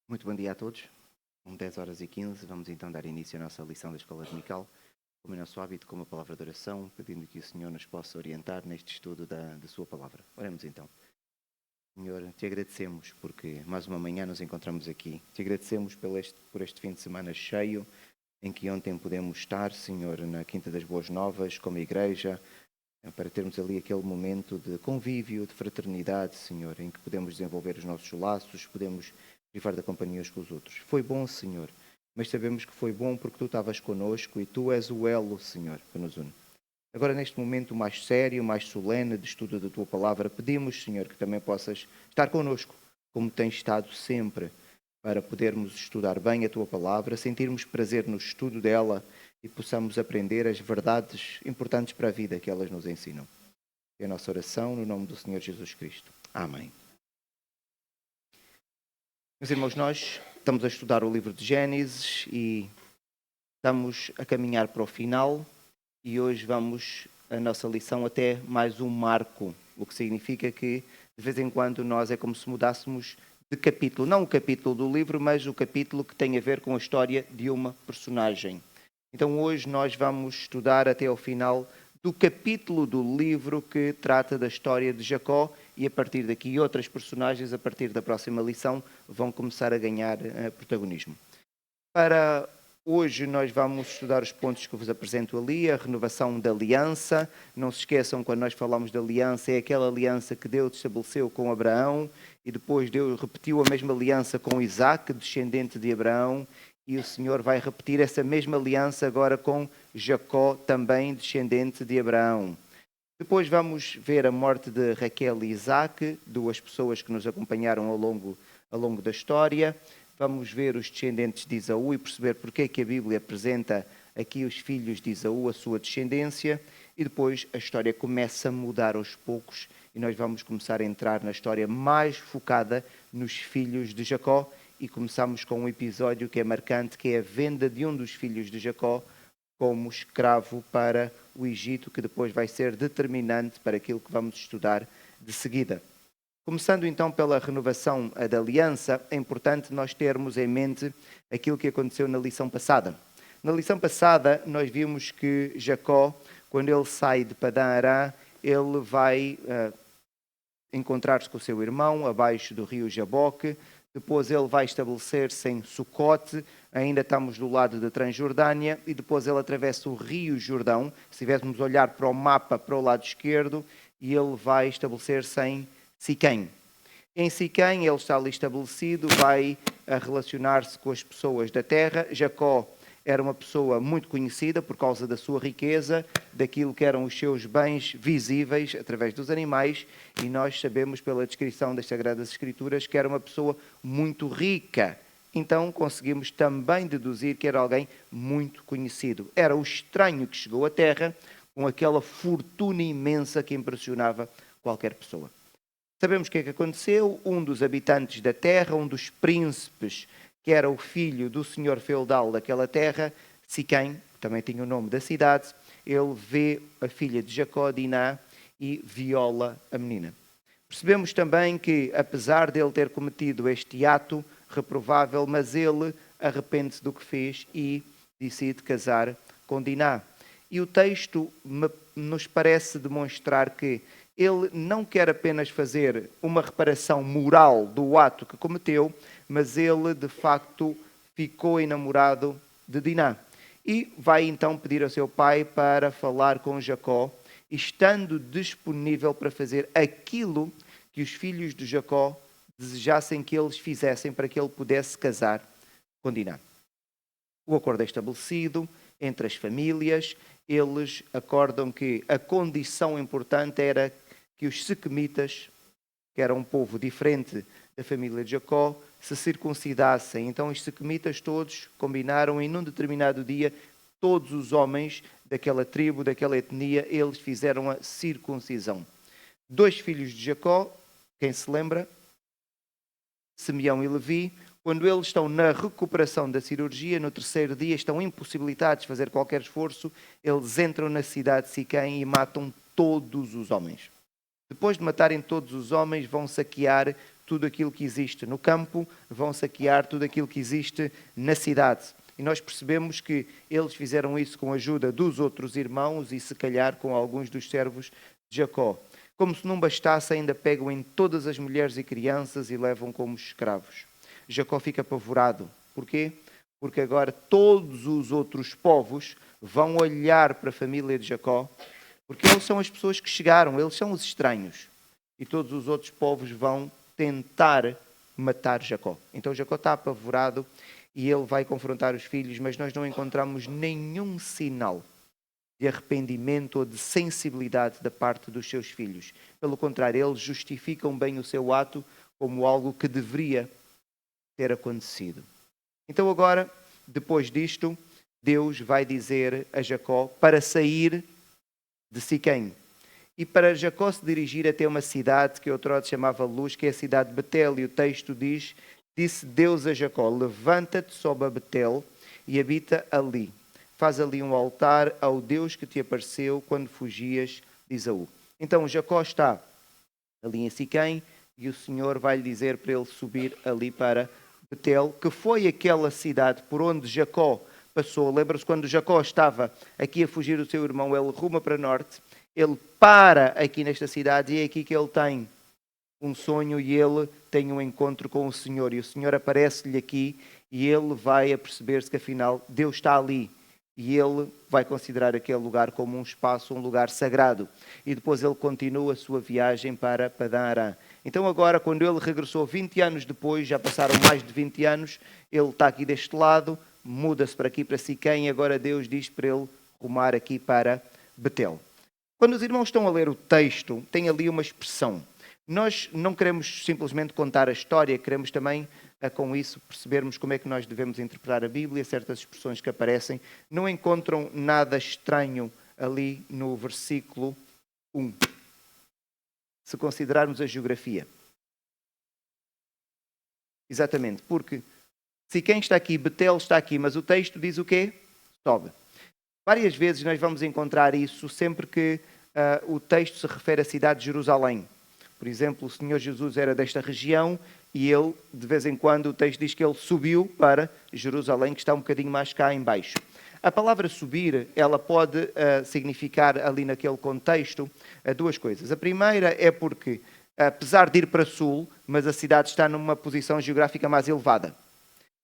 Muito bom dia a todos. São 10h15, vamos então dar início à nossa lição da Escola Dominical, como é nosso hábito, com uma palavra de oração, pedindo que o Senhor nos possa orientar neste estudo da sua palavra. Oremos então. Senhor, te agradecemos porque mais uma manhã nos encontramos aqui. Te agradecemos por este fim de semana cheio, em que ontem pudemos estar, Senhor, na Quinta das Boas Novas, como igreja, para termos ali aquele momento de convívio, de fraternidade, Senhor, em que podemos desenvolver os nossos laços, podemos privar da companhia uns com os outros. Foi bom, Senhor, mas sabemos que foi bom porque Tu estavas connosco e Tu és o elo, Senhor, que nos une. Agora, neste momento mais sério, mais solene de estudo da Tua Palavra, pedimos, Senhor, que também possas estar connosco, como tens estado sempre, para podermos estudar bem a Tua Palavra, sentirmos prazer no estudo dela e possamos aprender as verdades importantes para a vida que elas nos ensinam. É a nossa oração no nome do Senhor Jesus Cristo. Amém. Meus irmãos, nós estamos a estudar o livro de Gênesis e estamos a caminhar para o final e hoje vamos a nossa lição até mais um marco, o que significa que de vez em quando nós é como se mudássemos de capítulo, não o capítulo do livro, mas o capítulo que tem a ver com a história de uma personagem. Então hoje nós vamos estudar até ao final do capítulo do livro que trata da história de Jacó e a partir daqui outras personagens, a partir da próxima lição, vão começar a ganhar protagonismo. Para hoje nós vamos estudar os pontos que eu vos apresento ali, a renovação da aliança. Não se esqueçam, quando nós falamos de aliança, é aquela aliança que Deus estabeleceu com Abraão e depois Deus repetiu a mesma aliança com Isaac, descendente de Abraão, e o Senhor vai repetir essa mesma aliança agora com Jacó, também descendente de Abraão. Depois vamos ver a morte de Raquel e Isaac, duas pessoas que nos acompanharam ao longo da história. Vamos ver os descendentes de Esaú e perceber porque é que a Bíblia apresenta aqui os filhos de Esaú, a sua descendência. E depois a história começa a mudar aos poucos e nós vamos começar a entrar na história mais focada nos filhos de Jacó. E começamos com um episódio que é marcante, que é a venda de um dos filhos de Jacó como escravo para o Egito, que depois vai ser determinante para aquilo que vamos estudar de seguida. Começando então pela renovação da aliança, é importante nós termos em mente aquilo que aconteceu na lição passada. Na lição passada, nós vimos que Jacó, quando ele sai de Padã-Arã, ele vai encontrar-se com o seu irmão abaixo do rio Jaboque. Depois ele vai estabelecer-se em Sucote, ainda estamos do lado da Transjordânia, e depois ele atravessa o rio Jordão, se tivéssemos olhar para o mapa para o lado esquerdo, e ele vai estabelecer-se em Siquém. Em Siquém ele está ali estabelecido, vai relacionar-se com as pessoas da terra. Jacó era uma pessoa muito conhecida por causa da sua riqueza, daquilo que eram os seus bens visíveis através dos animais, e nós sabemos pela descrição das Sagradas Escrituras que era uma pessoa muito rica. Então conseguimos também deduzir que era alguém muito conhecido. Era o estranho que chegou à terra com aquela fortuna imensa que impressionava qualquer pessoa. Sabemos o que é que aconteceu. Um dos habitantes da terra, um dos príncipes, que era o filho do senhor feudal daquela terra, Siquém, que também tinha o nome da cidade, ele vê a filha de Jacó, Diná, e viola a menina. Percebemos também que, apesar de ele ter cometido este ato reprovável, mas ele arrepende-se do que fez e decide casar com Diná. E o texto nos parece demonstrar que ele não quer apenas fazer uma reparação moral do ato que cometeu, mas ele, de facto, ficou enamorado de Diná. E vai então pedir ao seu pai para falar com Jacó, estando disponível para fazer aquilo que os filhos de Jacó desejassem que eles fizessem para que ele pudesse casar com Diná. O acordo é estabelecido entre as famílias, eles acordam que a condição importante era que os sequemitas, que era um povo diferente da família de Jacó, se circuncidassem. Então os sequemitas todos combinaram e num determinado dia, todos os homens daquela tribo, daquela etnia, eles fizeram a circuncisão. 2 filhos de Jacó, quem se lembra? Simeão e Levi. Quando eles estão na recuperação da cirurgia, no 3º dia, estão impossibilitados de fazer qualquer esforço, eles entram na cidade de Siquém e matam todos os homens. Depois de matarem todos os homens, vão saquear tudo aquilo que existe no campo, vão saquear tudo aquilo que existe na cidade. E nós percebemos que eles fizeram isso com a ajuda dos outros irmãos e se calhar com alguns dos servos de Jacó. Como se não bastasse, ainda pegam em todas as mulheres e crianças e levam como escravos. Jacó fica apavorado. Porquê? Porque agora todos os outros povos vão olhar para a família de Jacó, porque eles são as pessoas que chegaram, eles são os estranhos. E todos os outros povos vão tentar matar Jacó. Então Jacó está apavorado e ele vai confrontar os filhos, mas nós não encontramos nenhum sinal de arrependimento ou de sensibilidade da parte dos seus filhos. Pelo contrário, eles justificam bem o seu ato como algo que deveria ter acontecido. Então agora, depois disto, Deus vai dizer a Jacó para sair de Siquém e para Jacó se dirigir até uma cidade que outrora se chamava Luz, que é a cidade de Betel. E o texto diz: disse Deus a Jacó: levanta-te, sobe a Betel e habita ali. Faz ali um altar ao Deus que te apareceu quando fugias de Esaú. Então Jacó está ali em Siquém e o Senhor vai lhe dizer para ele subir ali para Betel, que foi aquela cidade por onde Jacó passou. Lembra-se quando Jacó estava aqui a fugir do seu irmão, ele ruma para norte, ele para aqui nesta cidade e é aqui que ele tem um sonho e ele tem um encontro com o Senhor. E o Senhor aparece-lhe aqui e ele vai a perceber-se que afinal Deus está ali. E ele vai considerar aquele lugar como um espaço, um lugar sagrado. E depois ele continua a sua viagem para Padã Arã. Então agora, quando ele regressou 20 anos depois, já passaram mais de 20 anos, ele está aqui deste lado, muda-se para aqui, para Siquém, e agora Deus diz para ele rumar aqui para Betel. Quando os irmãos estão a ler o texto, tem ali uma expressão. Nós não queremos simplesmente contar a história, queremos também, com isso, percebermos como é que nós devemos interpretar a Bíblia, certas expressões que aparecem. Não encontram nada estranho ali no versículo 1. Se considerarmos a geografia. Exatamente, porque Siquém está aqui, Betel está aqui, mas o texto diz o quê? Sobe. Várias vezes nós vamos encontrar isso sempre que o texto se refere à cidade de Jerusalém. Por exemplo, o Senhor Jesus era desta região e ele, de vez em quando, o texto diz que ele subiu para Jerusalém, que está um bocadinho mais cá em baixo. A palavra subir, ela pode significar ali naquele contexto duas coisas. A primeira é porque, apesar de ir para sul, mas a cidade está numa posição geográfica mais elevada.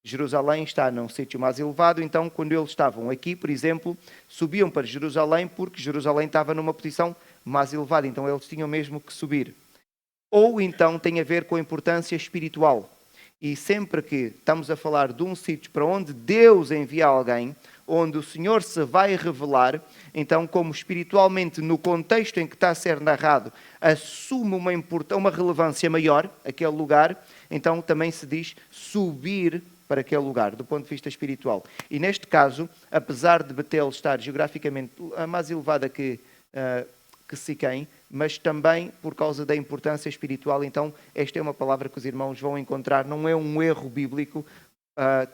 Jerusalém está num sítio mais elevado, então quando eles estavam aqui, por exemplo, subiam para Jerusalém porque Jerusalém estava numa posição mais elevada, então eles tinham mesmo que subir. Ou então tem a ver com a importância espiritual. E sempre que estamos a falar de um sítio para onde Deus envia alguém, onde o Senhor se vai revelar, então como espiritualmente no contexto em que está a ser narrado assume uma relevância maior, aquele lugar, então também se diz subir para aquele lugar, do ponto de vista espiritual. E neste caso, apesar de Betel estar geograficamente mais elevada que Siquém, mas também por causa da importância espiritual, então esta é uma palavra que os irmãos vão encontrar, não é um erro bíblico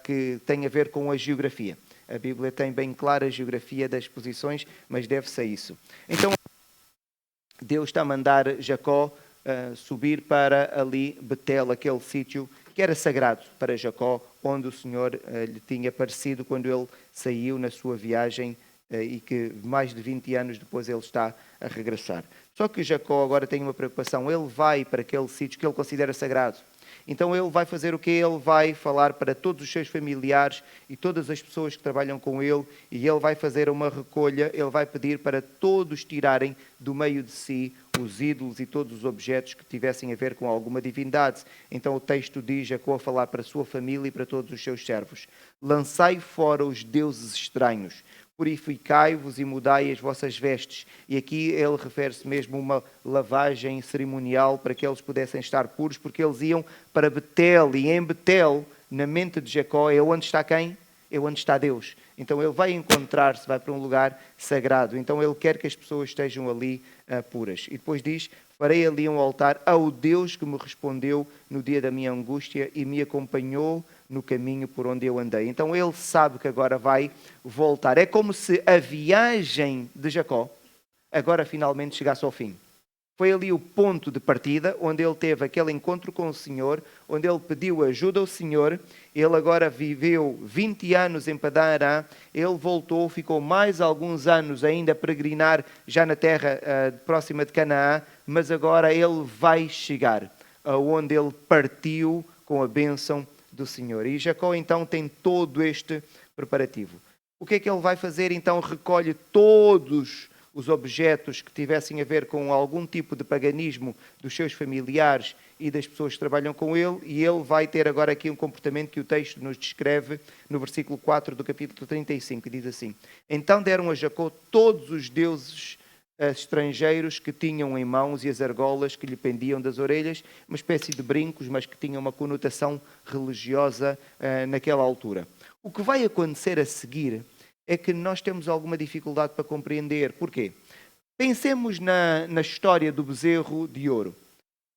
que tem a ver com a geografia. A Bíblia tem bem clara a geografia das posições, mas deve-se a isso. Então, Deus está a mandar Jacó subir para ali, Betel, aquele sítio que era sagrado para Jacó, onde o Senhor lhe tinha aparecido quando ele saiu na sua viagem e que mais de 20 anos depois ele está a regressar. Só que Jacó agora tem uma preocupação, ele vai para aquele sítio que ele considera sagrado. Então ele vai fazer o quê? Ele vai falar para todos os seus familiares e todas as pessoas que trabalham com ele e ele vai fazer uma recolha, ele vai pedir para todos tirarem do meio de si os ídolos e todos os objetos que tivessem a ver com alguma divindade. Então o texto diz, Jacó a falar para a sua família e para todos os seus servos: lançai fora os deuses estranhos, purificai-vos e mudai as vossas vestes. E aqui ele refere-se mesmo a uma lavagem cerimonial para que eles pudessem estar puros, porque eles iam para Betel, e em Betel, na mente de Jacó, é onde está quem? É onde está Deus. Então ele vai encontrar-se, vai para um lugar sagrado. Então ele quer que as pessoas estejam ali puras. E depois diz, farei ali um altar ao Deus que me respondeu no dia da minha angústia e me acompanhou no caminho por onde eu andei. Então ele sabe que agora vai voltar. É como se a viagem de Jacó agora finalmente chegasse ao fim. Foi ali o ponto de partida, onde ele teve aquele encontro com o Senhor, onde ele pediu ajuda ao Senhor. Ele agora viveu 20 anos em Padã Arã, ele voltou, ficou mais alguns anos ainda a peregrinar já na terra próxima de Canaã, mas agora ele vai chegar aonde ele partiu com a bênção do Senhor. E Jacó então tem todo este preparativo. O que é que ele vai fazer? Então recolhe todos os objetos que tivessem a ver com algum tipo de paganismo dos seus familiares e das pessoas que trabalham com ele, e ele vai ter agora aqui um comportamento que o texto nos descreve no versículo 4 do capítulo 35, que diz assim: Então deram a Jacó todos os deuses estrangeiros que tinham em mãos e as argolas que lhe pendiam das orelhas, uma espécie de brincos, mas que tinham uma conotação religiosa naquela altura. O que vai acontecer a seguir é que nós temos alguma dificuldade para compreender. Porquê? Pensemos na história do bezerro de ouro.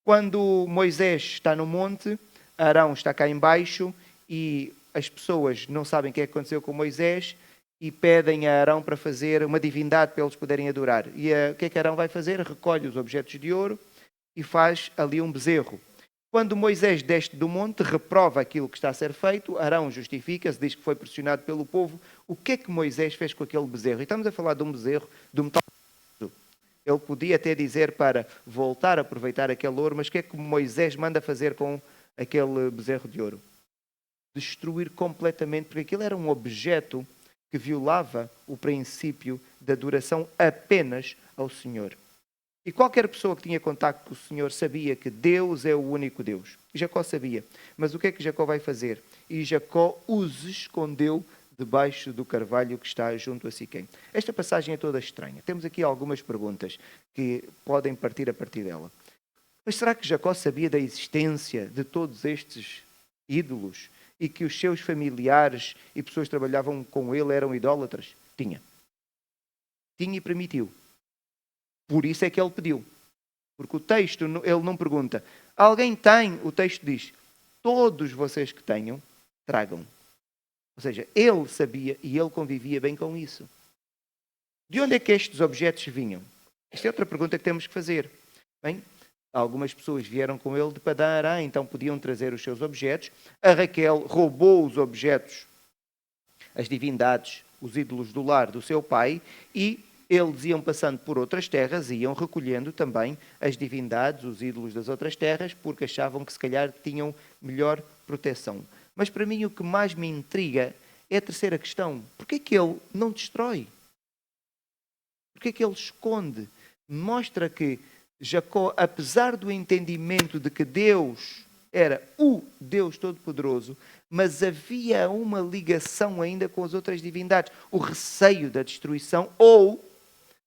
Quando Moisés está no monte, Arão está cá embaixo e as pessoas não sabem o que aconteceu com Moisés e pedem a Arão para fazer uma divindade para eles poderem adorar. E o que é que Arão vai fazer? Recolhe os objetos de ouro e faz ali um bezerro. Quando Moisés desce do monte, reprova aquilo que está a ser feito, Arão justifica-se, diz que foi pressionado pelo povo. O que é que Moisés fez com aquele bezerro? E estamos a falar de um bezerro de um metal. Ele podia até dizer para voltar a aproveitar aquele ouro, mas o que é que Moisés manda fazer com aquele bezerro de ouro? Destruir completamente, porque aquilo era um objeto que violava o princípio da adoração apenas ao Senhor. E qualquer pessoa que tinha contacto com o Senhor sabia que Deus é o único Deus. E Jacó sabia. Mas o que é que Jacó vai fazer? E Jacó os escondeu debaixo do carvalho que está junto a Siquém. Esta passagem é toda estranha. Temos aqui algumas perguntas que podem partir a partir dela. Mas será que Jacó sabia da existência de todos estes ídolos e que os seus familiares e pessoas que trabalhavam com ele eram idólatras? Tinha. Tinha e permitiu. Por isso é que ele pediu. Porque o texto, ele não pergunta. Alguém tem? O texto diz, todos vocês que tenham, tragam. Ou seja, ele sabia e ele convivia bem com isso. De onde é que estes objetos vinham? Esta é outra pergunta que temos que fazer. Bem, algumas pessoas vieram com ele de Padã Arã, então podiam trazer os seus objetos. A Raquel roubou os objetos, as divindades, os ídolos do lar do seu pai, e eles iam passando por outras terras e iam recolhendo também as divindades, os ídolos das outras terras, porque achavam que se calhar tinham melhor proteção. Mas para mim o que mais me intriga é a terceira questão. Porquê que ele não destrói? Porquê que ele esconde? Mostra que Jacó, apesar do entendimento de que Deus era o Deus Todo-Poderoso, mas havia uma ligação ainda com as outras divindades. O receio da destruição, ou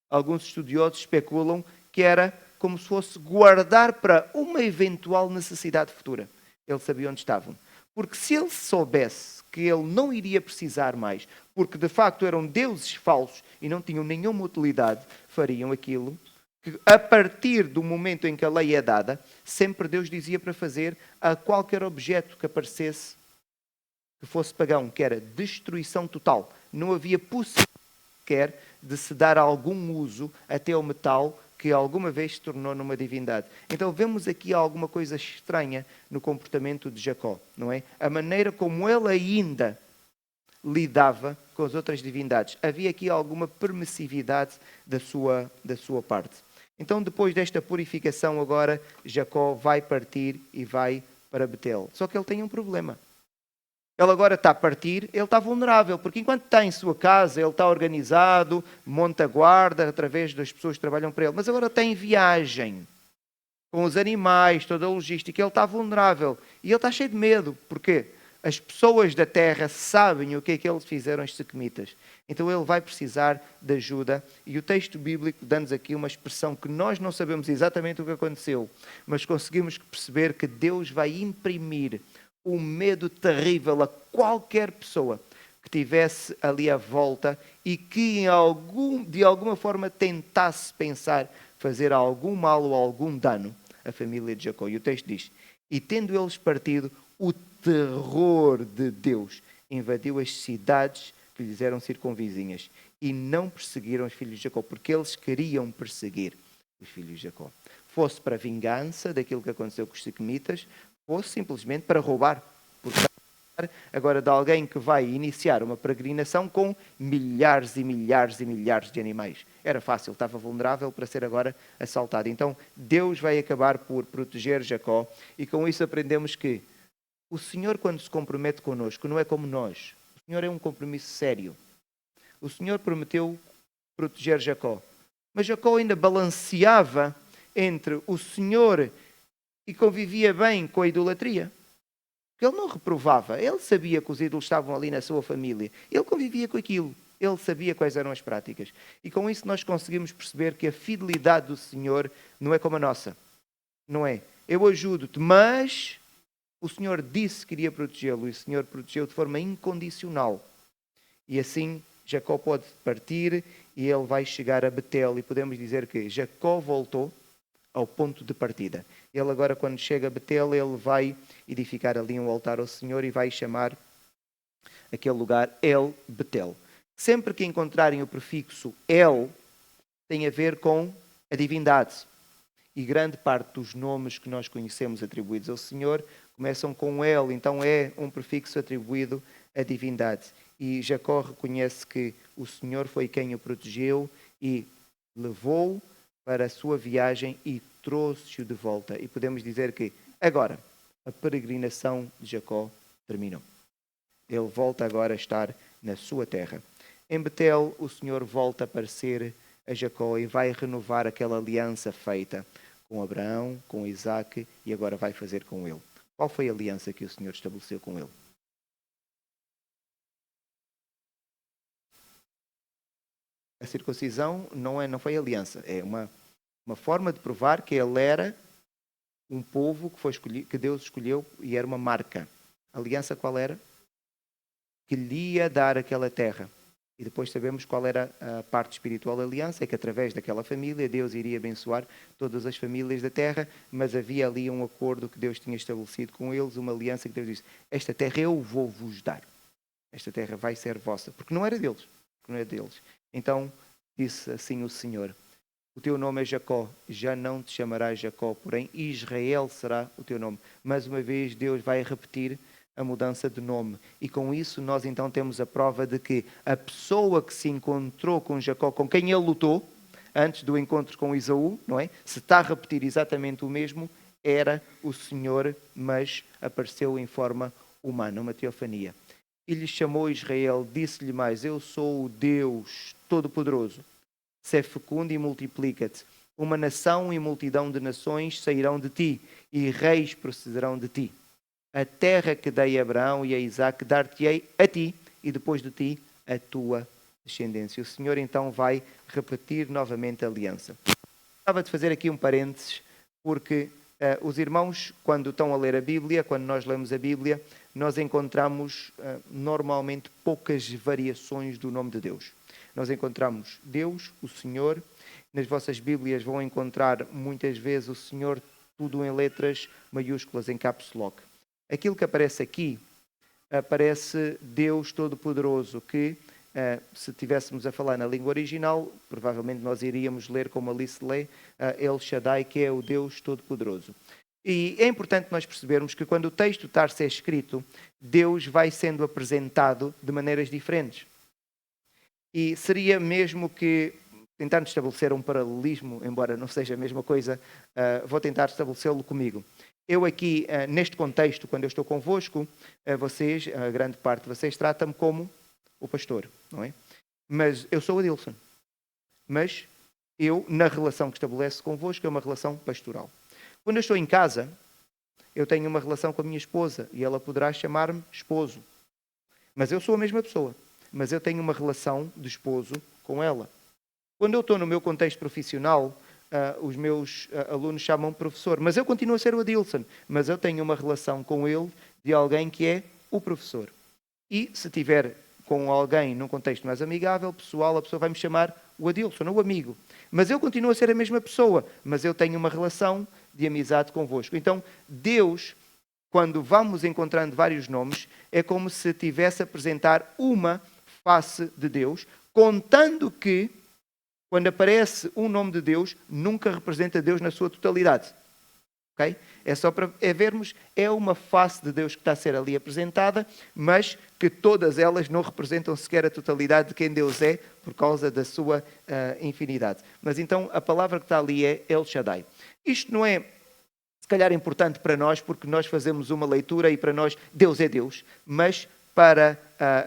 alguns estudiosos especulam que era como se fosse guardar para uma eventual necessidade futura. Ele sabia onde estavam. Porque se ele soubesse que ele não iria precisar mais, porque de facto eram deuses falsos e não tinham nenhuma utilidade, fariam aquilo que a partir do momento em que a lei é dada, sempre Deus dizia para fazer a qualquer objeto que aparecesse que fosse pagão, que era destruição total. Não havia possibilidade sequer de se dar algum uso até ao metal que alguma vez se tornou numa divindade. Então vemos aqui alguma coisa estranha no comportamento de Jacó, não é? A maneira como ele ainda lidava com as outras divindades. Havia aqui alguma permissividade da sua parte. Então depois desta purificação agora, Jacó vai partir e vai para Betel. Só que ele tem um problema. Ele agora está a partir, ele está vulnerável, porque enquanto está em sua casa, ele está organizado, monta a guarda através das pessoas que trabalham para ele, mas agora está em viagem, com os animais, toda a logística, ele está vulnerável e ele está cheio de medo. Porquê? As pessoas da terra sabem o que é que eles fizeram aos sequemitas. Então ele vai precisar de ajuda, e o texto bíblico dá-nos aqui uma expressão que nós não sabemos exatamente o que aconteceu, mas conseguimos perceber que Deus vai imprimir um medo terrível a qualquer pessoa que tivesse ali à volta e que de alguma forma tentasse pensar fazer algum mal ou algum dano à família de Jacó. E o texto diz, e tendo eles partido, o terror de Deus invadiu as cidades que lhes eram circunvizinhas e não perseguiram os filhos de Jacó, porque eles queriam perseguir os filhos de Jacó. fosse para vingança daquilo que aconteceu com os siquemitas, fosse simplesmente para roubar. Porque agora de alguém que vai iniciar uma peregrinação com milhares e milhares e milhares de animais. Era fácil, estava vulnerável para ser agora assaltado. Então Deus vai acabar por proteger Jacó e com isso aprendemos que o Senhor, quando se compromete connosco, não é como nós. O Senhor é um compromisso sério. O Senhor prometeu proteger Jacó. Mas Jacó ainda balanceava entre o Senhor e convivia bem com a idolatria. Porque ele não reprovava. Ele sabia que os ídolos estavam ali na sua família. Ele convivia com aquilo. Ele sabia quais eram as práticas. E com isso nós conseguimos perceber que a fidelidade do Senhor não é como a nossa. Não é. Eu ajudo-te, mas o Senhor disse que iria protegê-lo. E o Senhor protegeu de forma incondicional. E assim Jacó pode partir e ele vai chegar a Betel. E podemos dizer que Jacó voltou ao ponto de partida. Ele agora, quando chega a Betel, ele vai edificar ali um altar ao Senhor e vai chamar aquele lugar El Betel. Sempre que encontrarem o prefixo El, tem a ver com a divindade. E grande parte dos nomes que nós conhecemos atribuídos ao Senhor começam com El, então é um prefixo atribuído à divindade. E Jacó reconhece que o Senhor foi quem o protegeu e levou para a sua viagem e trouxe-o de volta. E podemos dizer que agora a peregrinação de Jacó terminou. Ele volta agora a estar na sua terra. Em Betel, o Senhor volta a aparecer a Jacó e vai renovar aquela aliança feita com Abraão, com Isaque e agora vai fazer com ele. Qual foi a aliança que o Senhor estabeleceu com ele? A circuncisão não foi aliança, é uma forma de provar que ele era um povo que Deus escolheu e era uma marca. A aliança qual era? Que lhe ia dar aquela terra. E depois sabemos qual era a parte espiritual da aliança, é que através daquela família Deus iria abençoar todas as famílias da terra, mas havia ali um acordo que Deus tinha estabelecido com eles, uma aliança que Deus disse, esta terra eu vou vos dar. Esta terra vai ser vossa. Porque não era deles. Então, disse assim o Senhor, o teu nome é Jacó, já não te chamarás Jacó, porém Israel será o teu nome. Mais uma vez Deus vai repetir a mudança de nome. E com isso nós então temos a prova de que a pessoa que se encontrou com Jacó, com quem ele lutou, antes do encontro com Esaú, não é? Se está a repetir exatamente o mesmo, era o Senhor, mas apareceu em forma humana, uma teofania. E lhe chamou Israel, disse-lhe mais, eu sou o Deus Todo-Poderoso. Sê fecundo e multiplica-te. Uma nação e multidão de nações sairão de ti, e reis procederão de ti. A terra que dei a Abraão e a Isaque dar-te-ei a ti, e depois de ti a tua descendência. O Senhor então vai repetir novamente a aliança. Gostava de fazer aqui um parênteses, porque os irmãos, quando estão a ler a Bíblia, quando nós lemos a Bíblia, nós encontramos normalmente poucas variações do nome de Deus. Nós encontramos Deus, o Senhor. Nas vossas Bíblias vão encontrar muitas vezes o Senhor, tudo em letras maiúsculas, em caps lock. Aquilo que aparece aqui, aparece Deus Todo-Poderoso, que se estivéssemos a falar na língua original, provavelmente nós iríamos ler como Alice lê, El Shaddai, que é o Deus Todo-Poderoso. E é importante nós percebermos que quando o texto está a ser escrito, Deus vai sendo apresentado de maneiras diferentes. E seria mesmo que, tentando estabelecer um paralelismo, embora não seja a mesma coisa, vou tentar estabelecê-lo comigo. Eu aqui, neste contexto, quando eu estou convosco, vocês, a grande parte de vocês, tratam-me como o pastor, não é? Mas eu sou Adilson. Mas eu, na relação que estabeleço convosco, é uma relação pastoral. Quando eu estou em casa, eu tenho uma relação com a minha esposa e ela poderá chamar-me esposo. Mas eu sou a mesma pessoa. Mas eu tenho uma relação de esposo com ela. Quando eu estou no meu contexto profissional, os meus alunos chamam-me professor, mas eu continuo a ser o Adilson, mas eu tenho uma relação com ele de alguém que é o professor. E se tiver com alguém num contexto mais amigável, pessoal, a pessoa vai me chamar o Adilson, o amigo. Mas eu continuo a ser a mesma pessoa, mas eu tenho uma relação de amizade convosco. Então, Deus, quando vamos encontrando vários nomes, é como se tivesse a apresentar uma face de Deus, contando que quando aparece um nome de Deus, nunca representa Deus na sua totalidade. Okay? É só para vermos, é uma face de Deus que está a ser ali apresentada, mas que todas elas não representam sequer a totalidade de quem Deus é, por causa da sua infinidade. Mas então a palavra que está ali é El Shaddai. Isto não é, se calhar, importante para nós, porque nós fazemos uma leitura e para nós Deus é Deus, mas para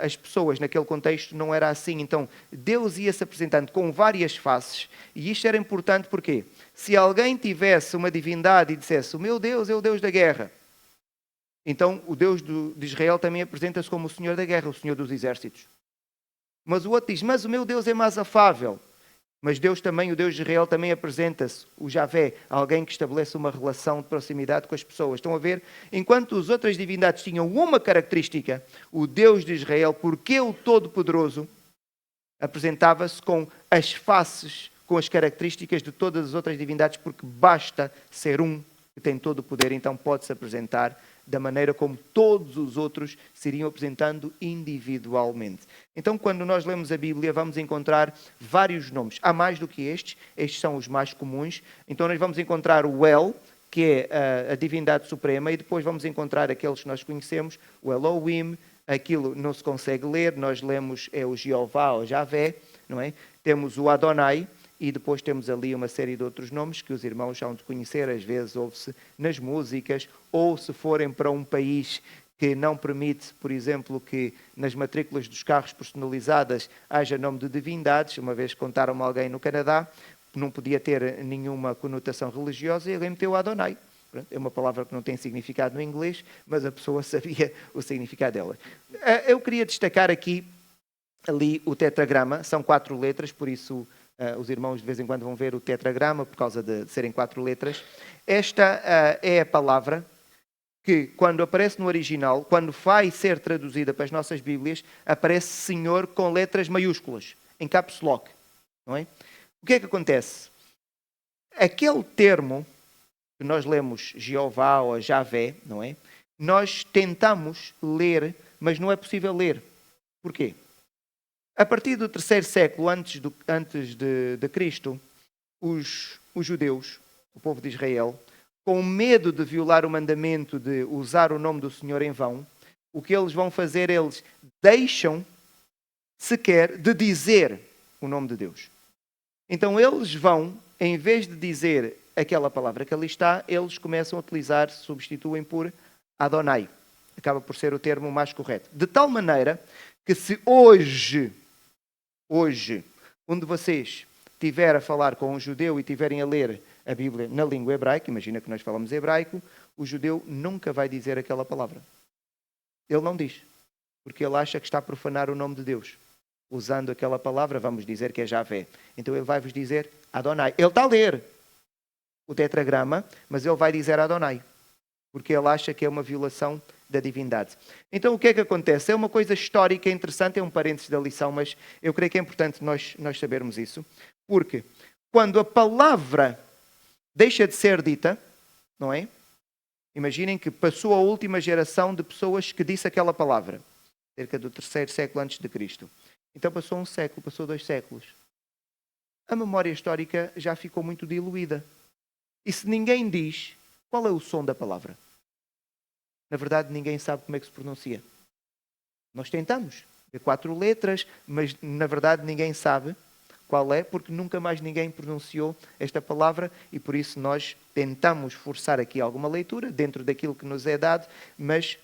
as pessoas naquele contexto não era assim. Então Deus ia se apresentando com várias faces, e isto era importante porque se alguém tivesse uma divindade e dissesse o meu Deus é o Deus da guerra, então o Deus de Israel também apresenta-se como o Senhor da guerra, o Senhor dos exércitos. Mas o outro diz, mas o meu Deus é mais afável. Mas Deus também, o Deus de Israel, também apresenta-se, o Javé, alguém que estabelece uma relação de proximidade com as pessoas. Estão a ver? Enquanto as outras divindades tinham uma característica, o Deus de Israel, porque o Todo-Poderoso, apresentava-se com as faces, com as características de todas as outras divindades, porque basta ser um que tem todo o poder, então pode-se apresentar da maneira como todos os outros se iriam apresentando individualmente. Então, quando nós lemos a Bíblia, vamos encontrar vários nomes. Há mais do que estes são os mais comuns. Então, nós vamos encontrar o El, que é a divindade suprema, e depois vamos encontrar aqueles que nós conhecemos, o Elohim, aquilo não se consegue ler, nós lemos é o Jeová ou Javé, não é? Temos o Adonai, e depois temos ali uma série de outros nomes que os irmãos já hão de conhecer, às vezes ouve-se nas músicas, ou se forem para um país que não permite, por exemplo, que nas matrículas dos carros personalizadas haja nome de divindades. Uma vez contaram-me alguém no Canadá, não podia ter nenhuma conotação religiosa, e alguém meteu Adonai. É uma palavra que não tem significado no inglês, mas a pessoa sabia o significado dela. Eu queria destacar aqui, ali, o tetragrama. São 4 letras, por isso os irmãos de vez em quando vão ver o tetragrama, por causa de serem 4 letras. Esta é a palavra que, quando aparece no original, quando vai ser traduzida para as nossas Bíblias, aparece Senhor com letras maiúsculas, em caps lock. Não é? O que é que acontece? Aquele termo que nós lemos Jeová ou Javé, não é? Nós tentamos ler, mas não é possível ler. Porquê? A partir do 3º século antes de Cristo, os judeus, o povo de Israel, com medo de violar o mandamento de usar o nome do Senhor em vão, o que eles vão fazer, eles deixam sequer de dizer o nome de Deus. Então eles vão, em vez de dizer aquela palavra que ali está, eles começam a utilizar, substituem por Adonai. Acaba por ser o termo mais correto. De tal maneira que se hoje, um de vocês estiver a falar com um judeu e estiverem a ler a Bíblia na língua hebraica, imagina que nós falamos hebraico, o judeu nunca vai dizer aquela palavra. Ele não diz, porque ele acha que está a profanar o nome de Deus. Usando aquela palavra, vamos dizer que é Javé. Então ele vai vos dizer Adonai. Ele está a ler o tetragrama, mas ele vai dizer Adonai, porque ele acha que é uma violação da divindade. Então o que é que acontece? É uma coisa histórica interessante, é um parênteses da lição, mas eu creio que é importante nós sabermos isso, porque quando a palavra deixa de ser dita, não é? Imaginem que passou a última geração de pessoas que disse aquela palavra, cerca do 3º século antes de Cristo. Então passou 1 século, passou 2 séculos. A memória histórica já ficou muito diluída. E se ninguém diz, qual é o som da palavra? Na verdade, ninguém sabe como é que se pronuncia. Nós tentamos, é 4 letras, mas na verdade ninguém sabe qual é, porque nunca mais ninguém pronunciou esta palavra, e por isso nós tentamos forçar aqui alguma leitura dentro daquilo que nos é dado, mas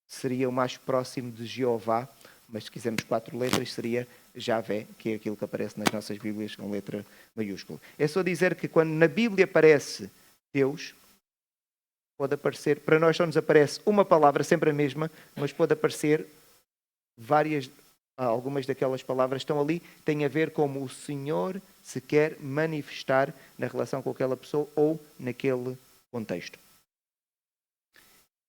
seria o mais próximo de Jeová, mas se quisermos 4 letras seria Javé, que é aquilo que aparece nas nossas Bíblias com letra maiúscula. É só dizer que quando na Bíblia aparece Deus, pode aparecer, para nós só nos aparece uma palavra, sempre a mesma, mas pode aparecer várias, algumas daquelas palavras estão ali, têm a ver como o Senhor se quer manifestar na relação com aquela pessoa ou naquele contexto.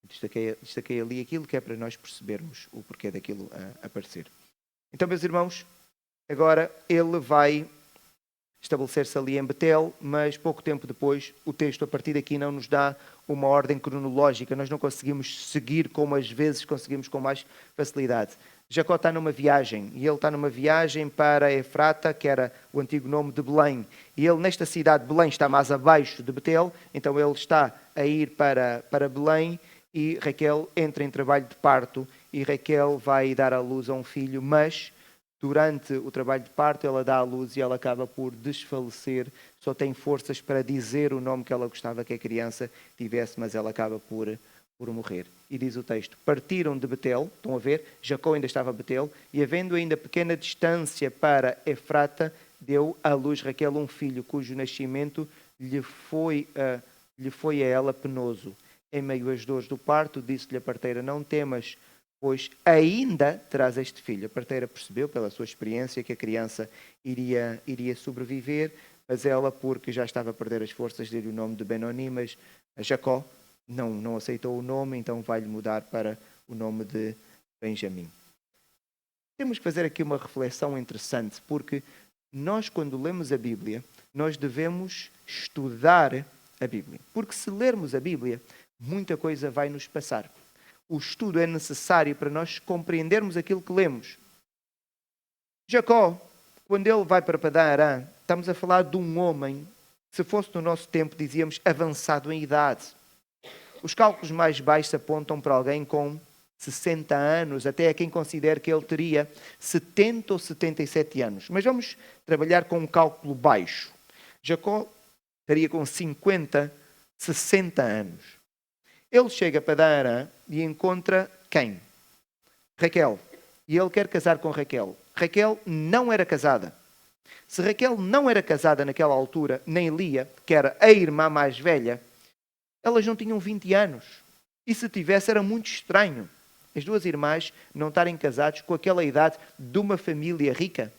Destaquei ali aquilo que é para nós percebermos o porquê daquilo aparecer. Então, meus irmãos, agora ele vai estabelecer-se ali em Betel, mas pouco tempo depois o texto a partir daqui não nos dá uma ordem cronológica, nós não conseguimos seguir como às vezes conseguimos com mais facilidade. Jacó está numa viagem, e ele está numa viagem para Efrata, que era o antigo nome de Belém. E ele, nesta cidade de Belém, está mais abaixo de Betel, então ele está a ir para Belém, e Raquel entra em trabalho de parto, e Raquel vai dar à luz a um filho, mas durante o trabalho de parto ela dá à luz e ela acaba por desfalecer, só tem forças para dizer o nome que ela gostava que a criança tivesse, mas ela acaba por morrer. E diz o texto, partiram de Betel, estão a ver, Jacó ainda estava a Betel, e havendo ainda pequena distância para Efrata, deu à luz Raquel um filho, cujo nascimento lhe foi a ela penoso. Em meio às dores do parto, disse-lhe a parteira, não temas, pois ainda terás este filho. A parteira percebeu, pela sua experiência, que a criança iria sobreviver, mas ela, porque já estava a perder as forças, deu-lhe o nome de Benoni, mas Jacó não aceitou o nome, então vai-lhe mudar para o nome de Benjamim. Temos que fazer aqui uma reflexão interessante, porque nós, quando lemos a Bíblia, nós devemos estudar a Bíblia. Porque se lermos a Bíblia, muita coisa vai nos passar. O estudo é necessário para nós compreendermos aquilo que lemos. Jacó, quando ele vai para Padã Arã, estamos a falar de um homem, se fosse no nosso tempo, dizíamos, avançado em idade. Os cálculos mais baixos apontam para alguém com 60 anos, até a quem considera que ele teria 70 ou 77 anos. Mas vamos trabalhar com um cálculo baixo. Jacó estaria com 50, 60 anos. Ele chega para Padã Arã e encontra quem? Raquel. E ele quer casar com Raquel. Raquel não era casada. Se Raquel não era casada naquela altura, nem Lia, que era a irmã mais velha, elas não tinham 20 anos. E se tivesse, era muito estranho as duas irmãs não estarem casadas com aquela idade de uma família rica.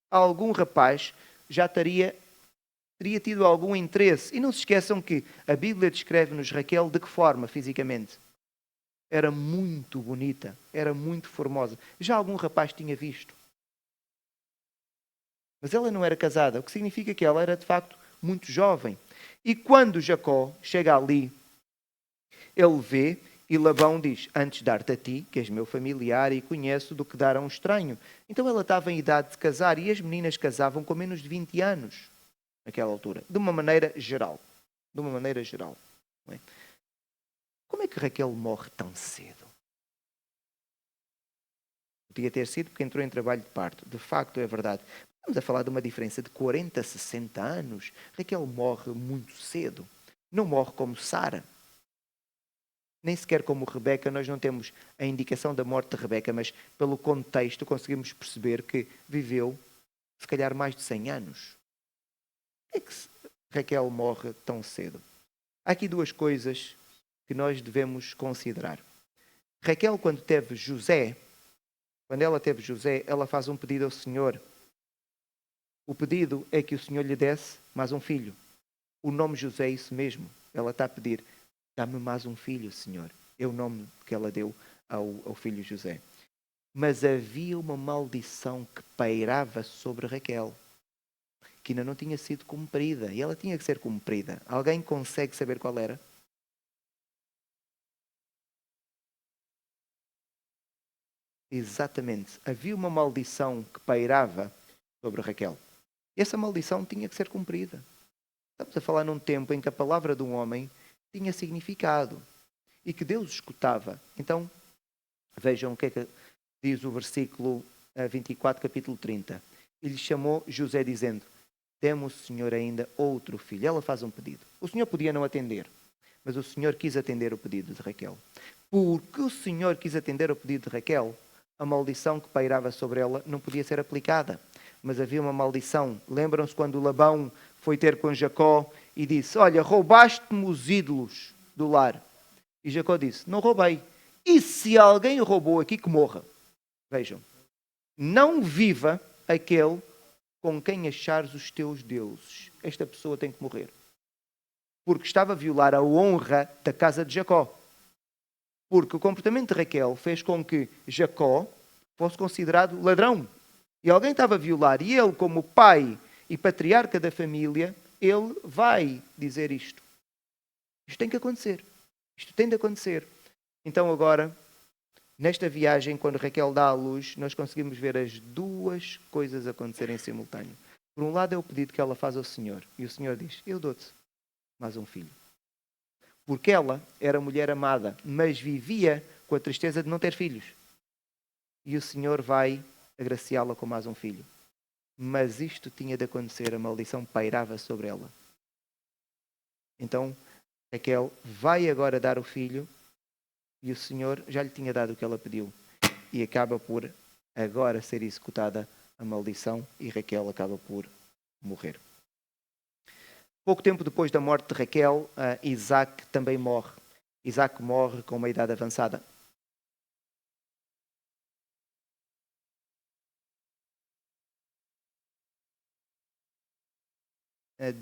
Algum rapaz já teria tido algum interesse. E não se esqueçam que a Bíblia descreve-nos Raquel de que forma fisicamente? Era muito bonita, era muito formosa. Já algum rapaz tinha visto. Mas ela não era casada, o que significa que ela era de facto muito jovem. E quando Jacó chega ali, ele vê e Labão diz, antes de dar-te a ti, que és meu familiar e conheço, do que dar a um estranho. Então ela estava em idade de casar e as meninas casavam com menos de 20 anos naquela altura, de uma maneira geral. De uma maneira geral. Não é? Como é que Raquel morre tão cedo? Podia ter sido porque entrou em trabalho de parto. De facto, é verdade. Estamos a falar de uma diferença de 40 a 60 anos. Raquel morre muito cedo. Não morre como Sara. Nem sequer como Rebeca, nós não temos a indicação da morte de Rebeca, mas pelo contexto conseguimos perceber que viveu, se calhar, mais de 100 anos. Por que é que Raquel morre tão cedo? Há aqui duas coisas que nós devemos considerar. Raquel, quando ela teve José, ela faz um pedido ao Senhor. O pedido é que o Senhor lhe desse mais um filho. O nome José é isso mesmo. Ela está a pedir, dá-me mais um filho, Senhor. É o nome que ela deu ao filho José. Mas havia uma maldição que pairava sobre Raquel, que ainda não tinha sido cumprida. E ela tinha que ser cumprida. Alguém consegue saber qual era? Exatamente. Havia uma maldição que pairava sobre Raquel. E essa maldição tinha que ser cumprida. Estamos a falar num tempo em que a palavra de um homem tinha significado e que Deus escutava. Então, vejam o que é que diz o versículo 24, capítulo 30. E lhe chamou José dizendo, temos, Senhor, ainda outro filho. Ela faz um pedido. O Senhor podia não atender, mas o Senhor quis atender o pedido de Raquel. Porque o Senhor quis atender o pedido de Raquel, a maldição que pairava sobre ela não podia ser aplicada. Mas havia uma maldição. Lembram-se quando Labão foi ter com Jacó e disse, olha, roubaste-me os ídolos do lar. E Jacó disse, não roubei. E se alguém roubou aqui, que morra. Vejam, não viva aquele com quem achares os teus deuses. Esta pessoa tem que morrer. Porque estava a violar a honra da casa de Jacó. Porque o comportamento de Raquel fez com que Jacó fosse considerado ladrão. E alguém estava a violar. E ele, como pai e patriarca da família, ele vai dizer isto. Isto tem que acontecer. Isto tem de acontecer. Então agora, Nesta viagem, quando Raquel dá à luz, nós conseguimos ver as duas coisas acontecerem em simultâneo. Por um lado é o pedido que ela faz ao Senhor. E o Senhor diz, eu dou-te mais um filho. Porque ela era mulher amada, mas vivia com a tristeza de não ter filhos. E o Senhor vai agraciá-la com mais um filho. Mas isto tinha de acontecer, a maldição pairava sobre ela. Então, Raquel vai agora dar o filho e o Senhor já lhe tinha dado o que ela pediu. E acaba por agora ser executada a maldição e Raquel acaba por morrer. Pouco tempo depois da morte de Raquel, Isaac também morre. Isaac morre com uma idade avançada.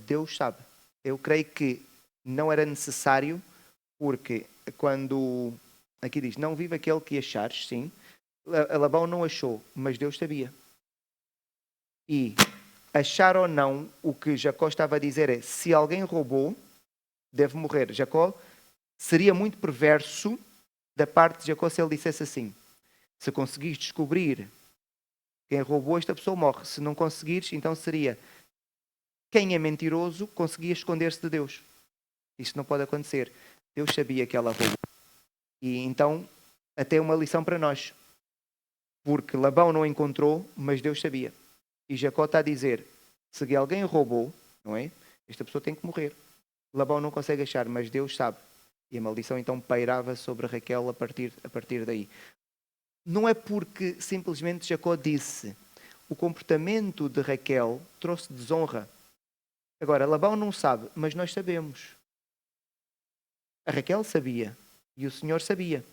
Deus sabe. Eu creio que não era necessário, porque quando aqui diz, não vive aquele que achares, sim, Labão não achou, mas Deus sabia. E achar ou não, o que Jacó estava a dizer é, se alguém roubou, deve morrer. Jacó seria muito perverso da parte de Jacó se ele dissesse assim, se conseguires descobrir quem roubou, esta pessoa morre. Se não conseguires, então seria, quem é mentiroso conseguia esconder-se de Deus. Isto não pode acontecer. Deus sabia que ela roubou. E então, até uma lição para nós. Porque Labão não encontrou, mas Deus sabia. E Jacó está a dizer, se alguém roubou, não é? Esta pessoa tem que morrer. Labão não consegue achar, mas Deus sabe. E a maldição então pairava sobre Raquel a partir daí. Não é porque simplesmente Jacó disse. O comportamento de Raquel trouxe desonra. Agora, Labão não sabe, mas nós sabemos. A Raquel sabia. E o Senhor sabia.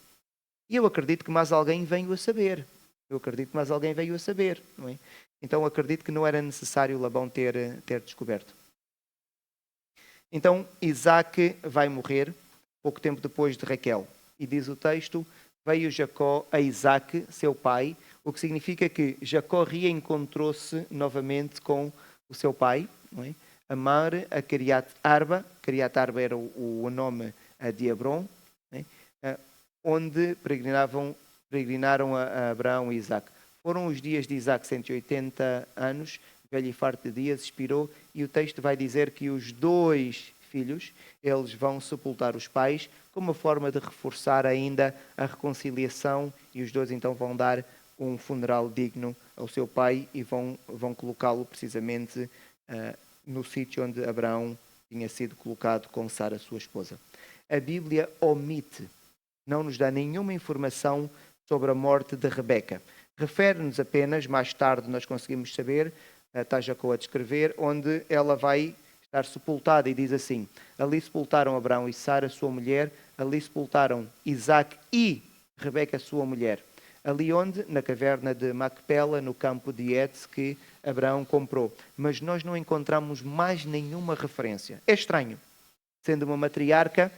E eu acredito que mais alguém veio a saber. Não é? Então acredito que não era necessário Labão ter descoberto. Então Isaac vai morrer pouco tempo depois de Raquel. E diz o texto, veio Jacó a Isaac, seu pai, o que significa que Jacó reencontrou-se novamente com o seu pai, não é? Amar a Kiriat Arba. Kiriat Arba era o nome de Hebron, não é? Onde peregrinaram a Abraão e Isaac. Foram os dias de Isaac 180 anos, velho e farto de dias, expirou, e o texto vai dizer que os dois filhos, eles vão sepultar os pais, como uma forma de reforçar ainda a reconciliação, e os dois então vão dar um funeral digno ao seu pai e vão colocá-lo precisamente no sítio onde Abraão tinha sido colocado com Sara, sua esposa. A Bíblia omite, não nos dá nenhuma informação sobre a morte de Rebeca. Refere-nos apenas, mais tarde nós conseguimos saber, está Jacó a descrever, onde ela vai estar sepultada e diz assim, ali sepultaram Abraão e Sara, sua mulher, ali sepultaram Isaac e Rebeca, sua mulher. Ali onde? Na caverna de Macpela, no campo de Etz, que Abraão comprou. Mas nós não encontramos mais nenhuma referência. É estranho. Sendo uma matriarca,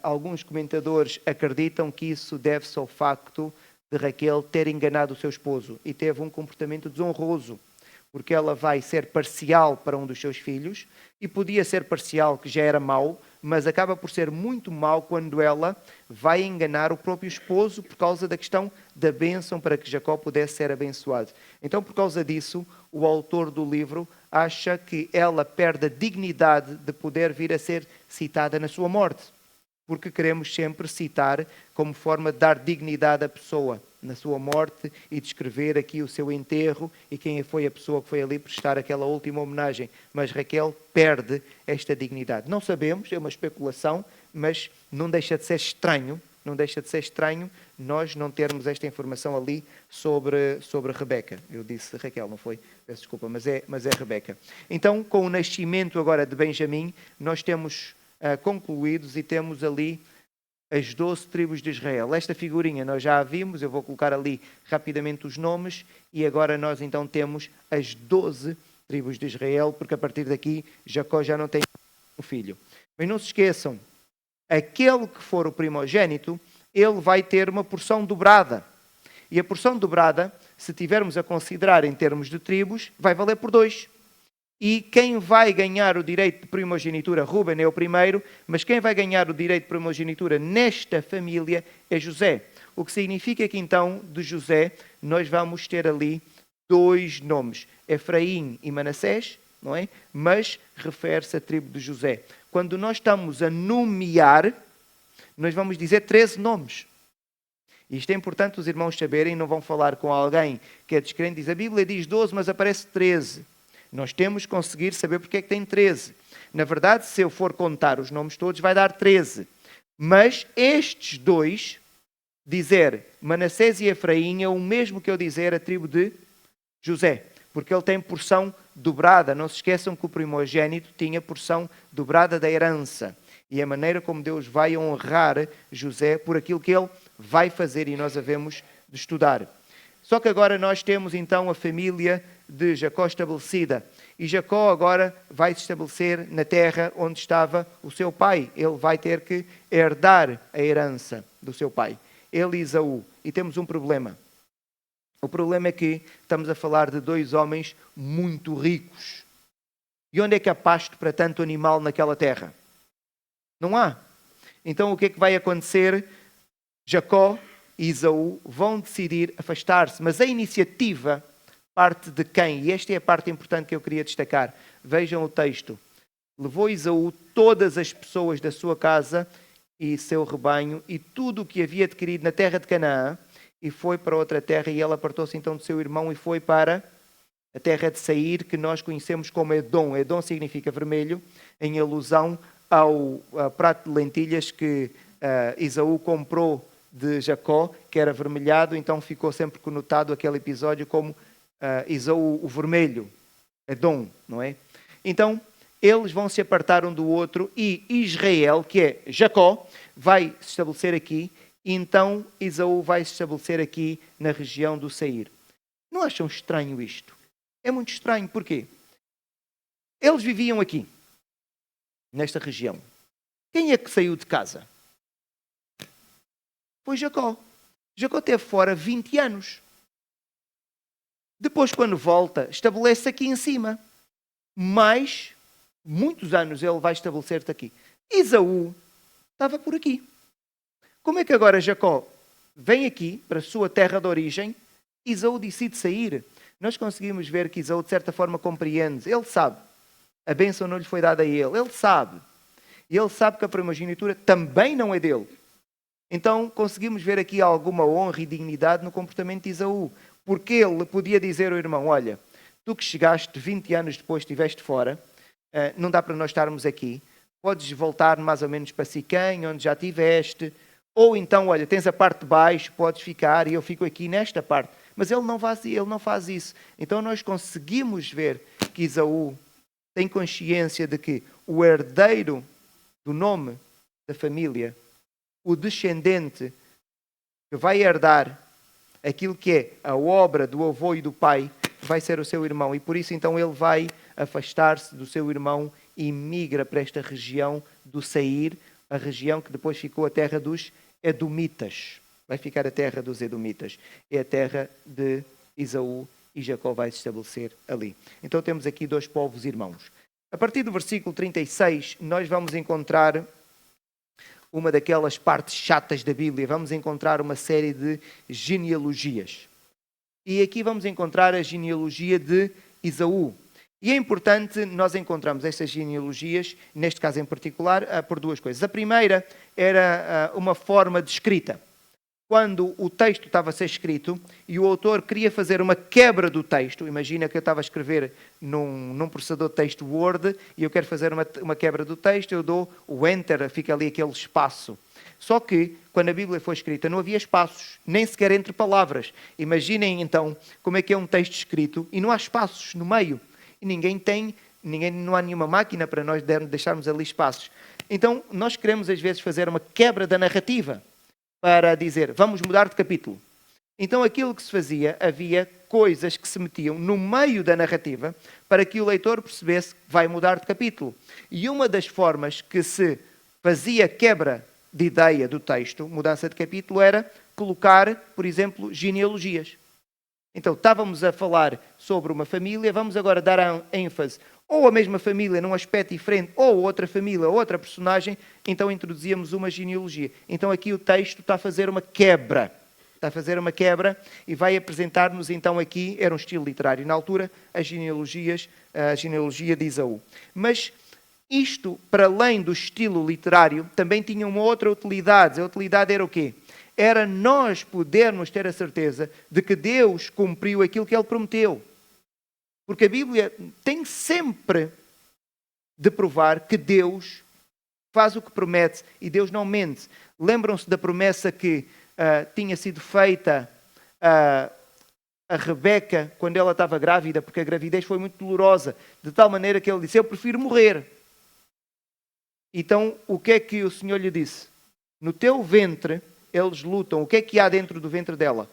alguns comentadores acreditam que isso deve-se ao facto de Raquel ter enganado o seu esposo e teve um comportamento desonroso, porque ela vai ser parcial para um dos seus filhos e podia ser parcial, que já era mau, mas acaba por ser muito mau quando ela vai enganar o próprio esposo por causa da questão da bênção para que Jacó pudesse ser abençoado. Então, por causa disso, o autor do livro acha que ela perde a dignidade de poder vir a ser citada na sua morte, porque queremos sempre citar como forma de dar dignidade à pessoa na sua morte e descrever aqui o seu enterro e quem foi a pessoa que foi ali prestar aquela última homenagem. Mas Raquel perde esta dignidade. Não sabemos, é uma especulação, mas não deixa de ser estranho, nós não termos esta informação ali sobre Rebeca. Eu disse Raquel, não foi? Peço desculpa, mas é Rebeca. Então, com o nascimento agora de Benjamim, nós temos concluídos e temos ali as 12 tribos de Israel. Esta figurinha nós já a vimos, eu vou colocar ali rapidamente os nomes e agora nós então temos as 12 tribos de Israel, porque a partir daqui Jacó já não tem um filho. Mas não se esqueçam, aquele que for o primogênito, ele vai ter uma porção dobrada. E a porção dobrada, se tivermos a considerar em termos de tribos, vai valer por 2. E quem vai ganhar o direito de primogenitura, Ruben é o primeiro, mas quem vai ganhar o direito de primogenitura nesta família é José. O que significa que então, de José, nós vamos ter ali dois nomes, Efraim e Manassés, não é? Mas refere-se à tribo de José. Quando nós estamos a nomear, nós vamos dizer 13 nomes. Isto é importante os irmãos saberem, não vão falar com alguém que é descrente, diz a Bíblia diz 12, mas aparece 13. Nós temos que conseguir saber porque é que tem 13. Na verdade, se eu for contar os nomes todos, vai dar 13. Mas estes dois, dizer Manassés e Efraim, é o mesmo que eu dizer a tribo de José. Porque ele tem porção dobrada. Não se esqueçam que o primogênito tinha porção dobrada da herança. E a maneira como Deus vai honrar José por aquilo que ele vai fazer, e nós havemos de estudar. Só que agora nós temos então a família de Jacó estabelecida. E Jacó agora vai se estabelecer na terra onde estava o seu pai. Ele vai ter que herdar a herança do seu pai. Ele e Esaú. E temos um problema. O problema é que estamos a falar de dois homens muito ricos. E onde é que há pasto para tanto animal naquela terra? Não há. Então o que é que vai acontecer? Jacó e Esaú vão decidir afastar-se. Mas a iniciativa parte de quem? E esta é a parte importante que eu queria destacar. Vejam o texto. Levou Esaú todas as pessoas da sua casa e seu rebanho e tudo o que havia adquirido na terra de Canaã e foi para outra terra, e ele apartou-se então do seu irmão e foi para a terra de Seir, que nós conhecemos como Edom. Edom significa vermelho, em alusão ao prato de lentilhas que Esaú comprou de Jacó, que era avermelhado, então ficou sempre conotado aquele episódio como Esaú o vermelho, Edom, não é? Então, eles vão se apartar um do outro e Israel, que é Jacó, vai se estabelecer aqui, e então Esaú vai se estabelecer aqui na região do Seir. Não acham estranho isto? É muito estranho, porquê? Eles viviam aqui, nesta região. Quem é que saiu de casa? Foi Jacó. Jacó esteve fora 20 anos. Depois, quando volta, estabelece-se aqui em cima. Mais muitos anos ele vai estabelecer-se aqui. Esaú estava por aqui. Como é que agora Jacó vem aqui para a sua terra de origem? Esaú decide sair. Nós conseguimos ver que Esaú de certa forma compreende. Ele sabe. A bênção não lhe foi dada a ele. Ele sabe. E ele sabe que a primogenitura também não é dele. Então conseguimos ver aqui alguma honra e dignidade no comportamento de Esaú. Porque ele podia dizer ao irmão, olha, tu que chegaste 20 anos depois, estiveste fora, não dá para nós estarmos aqui. Podes voltar mais ou menos para Siquém, onde já estiveste. Ou então, olha, tens a parte de baixo, podes ficar e eu fico aqui nesta parte. Mas ele não faz isso. Então nós conseguimos ver que Esaú tem consciência de que o herdeiro do nome da família, o descendente que vai herdar aquilo que é a obra do avô e do pai, vai ser o seu irmão. E por isso então ele vai afastar-se do seu irmão e migra para esta região do Seir, a região que depois ficou a terra dos Edomitas. Vai ficar a terra dos Edomitas. É a terra de Esaú e Jacó vai se estabelecer ali. Então temos aqui dois povos irmãos. A partir do versículo 36, nós vamos encontrar uma daquelas partes chatas da Bíblia. Vamos encontrar uma série de genealogias. E aqui vamos encontrar a genealogia de Esaú. E é importante nós encontrarmos estas genealogias, neste caso em particular, por duas coisas. A primeira era uma forma de escrita. Quando o texto estava a ser escrito e o autor queria fazer uma quebra do texto, imagina que eu estava a escrever num processador de texto Word e eu quero fazer uma quebra do texto, eu dou o Enter, fica ali aquele espaço. Só que, quando a Bíblia foi escrita, não havia espaços, nem sequer entre palavras. Imaginem então como é que é um texto escrito e não há espaços no meio. E não há nenhuma máquina para nós deixarmos ali espaços. Então, nós queremos às vezes fazer uma quebra da narrativa para dizer, vamos mudar de capítulo. Então, aquilo que se fazia, havia coisas que se metiam no meio da narrativa para que o leitor percebesse que vai mudar de capítulo. E uma das formas que se fazia quebra de ideia do texto, mudança de capítulo, era colocar, por exemplo, genealogias. Então, estávamos a falar sobre uma família, vamos agora dar ênfase ou a mesma família num aspecto diferente, ou outra família, outra personagem, então introduzíamos uma genealogia. Então aqui o texto está a fazer uma quebra. Está a fazer uma quebra e vai apresentar-nos então aqui, era um estilo literário na altura, a genealogia de Esaú. Mas isto, para além do estilo literário, também tinha uma outra utilidade. A utilidade era o quê? Era nós podermos ter a certeza de que Deus cumpriu aquilo que Ele prometeu. Porque a Bíblia tem sempre de provar que Deus faz o que promete e Deus não mente. Lembram-se da promessa que tinha sido feita a Rebeca quando ela estava grávida, porque a gravidez foi muito dolorosa, de tal maneira que ele disse, eu prefiro morrer. Então, o que é que o Senhor lhe disse? No teu ventre, eles lutam. O que é que há dentro do ventre dela?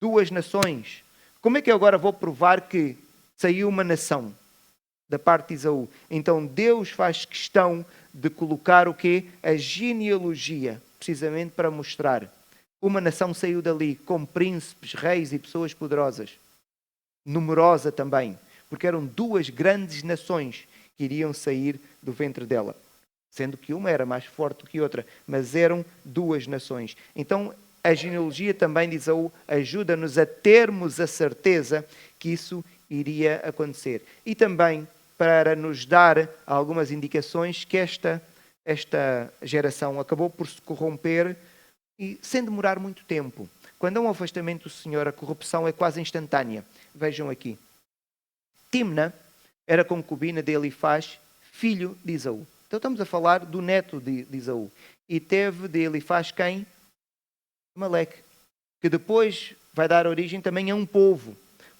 2 nações. Como é que eu agora vou provar que saiu uma nação da parte de Esaú? Então, Deus faz questão de colocar o quê? A genealogia, precisamente para mostrar. Uma nação saiu dali com príncipes, reis e pessoas poderosas. Numerosa também, porque eram 2 grandes nações que iriam sair do ventre dela. Sendo que uma era mais forte do que outra, mas eram 2 nações. Então, a genealogia também de Esaú ajuda-nos a termos a certeza que isso iria acontecer. E também para nos dar algumas indicações que esta geração acabou por se corromper e sem demorar muito tempo. Quando há um afastamento do Senhor, a corrupção é quase instantânea. Vejam aqui. Timna era concubina de Elifaz, filho de Esaú. Então estamos a falar do neto de Esaú. E teve de Elifaz quem? Amaleque. Que depois vai dar origem também a um povo.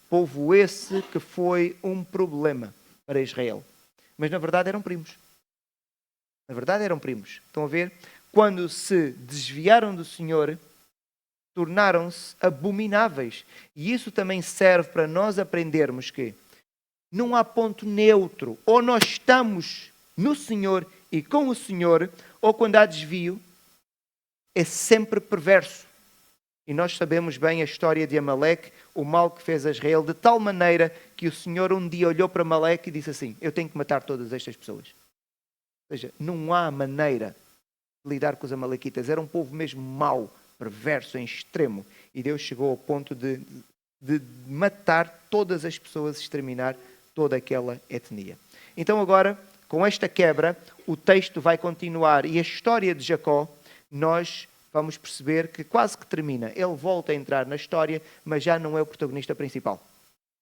Povo esse que foi um problema para Israel. Mas na verdade eram primos. Na verdade eram primos. Estão a ver? Quando se desviaram do Senhor, tornaram-se abomináveis. E isso também serve para nós aprendermos que não há ponto neutro. Ou nós estamos no Senhor e com o Senhor, ou quando há desvio, é sempre perverso. E nós sabemos bem a história de Amaleque, o mal que fez a Israel, de tal maneira que o Senhor um dia olhou para Amaleque e disse assim, eu tenho que matar todas estas pessoas. Ou seja, não há maneira de lidar com os amalequitas. Era um povo mesmo mau, perverso, em extremo. E Deus chegou ao ponto de matar todas as pessoas, exterminar toda aquela etnia. Então agora, com esta quebra, o texto vai continuar. E a história de Jacó, nós vamos perceber que quase que termina. Ele volta a entrar na história, mas já não é o protagonista principal.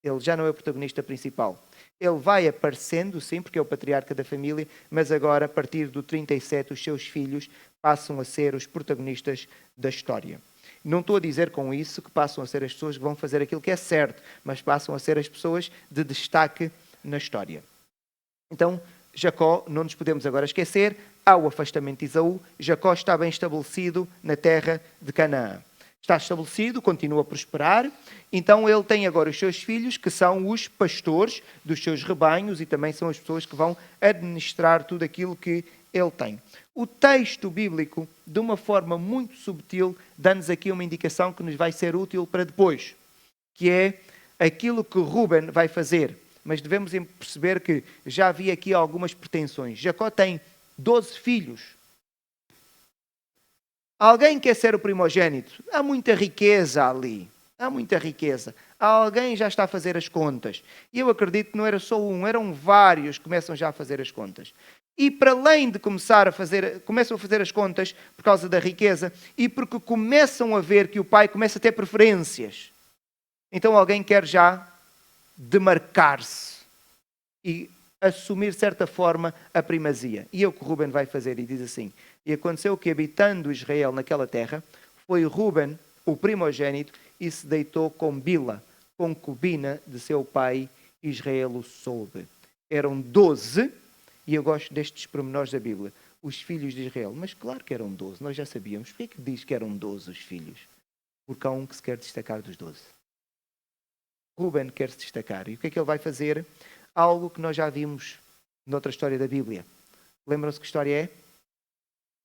Ele já não é o protagonista principal. Ele vai aparecendo, sim, porque é o patriarca da família, mas agora, a partir do 37, os seus filhos passam a ser os protagonistas da história. Não estou a dizer com isso que passam a ser as pessoas que vão fazer aquilo que é certo, mas passam a ser as pessoas de destaque na história. Então, Jacó, não nos podemos agora esquecer, ao afastamento de Esaú, Jacó está bem estabelecido na terra de Canaã. Está estabelecido, continua a prosperar, então ele tem agora os seus filhos, que são os pastores dos seus rebanhos e também são as pessoas que vão administrar tudo aquilo que ele tem. O texto bíblico, de uma forma muito subtil, dá-nos aqui uma indicação que nos vai ser útil para depois, que é aquilo que Ruben vai fazer. Mas devemos perceber que já havia aqui algumas pretensões. Jacó tem 12 filhos. Alguém quer ser o primogênito? Há muita riqueza ali. Há muita riqueza. Alguém já está a fazer as contas. E eu acredito que não era só um, eram vários que começam já a fazer as contas. E para além de começam a fazer as contas por causa da riqueza e porque começam a ver que o pai começa a ter preferências. Então alguém quer já demarcar-se e assumir, de certa forma, a primazia. E é o que Ruben vai fazer e diz assim, e aconteceu que, habitando Israel naquela terra, foi Ruben, o primogênito, e se deitou com Bila, concubina de seu pai, Israel o soube. Eram 12, e eu gosto destes pormenores da Bíblia, os filhos de Israel. Mas claro que eram 12, nós já sabíamos. Por que diz que eram 12 os filhos? Porque há um que se quer destacar dos 12. Ruben quer se destacar. E o que é que ele vai fazer? Algo que nós já vimos noutra história da Bíblia. Lembram-se que história é?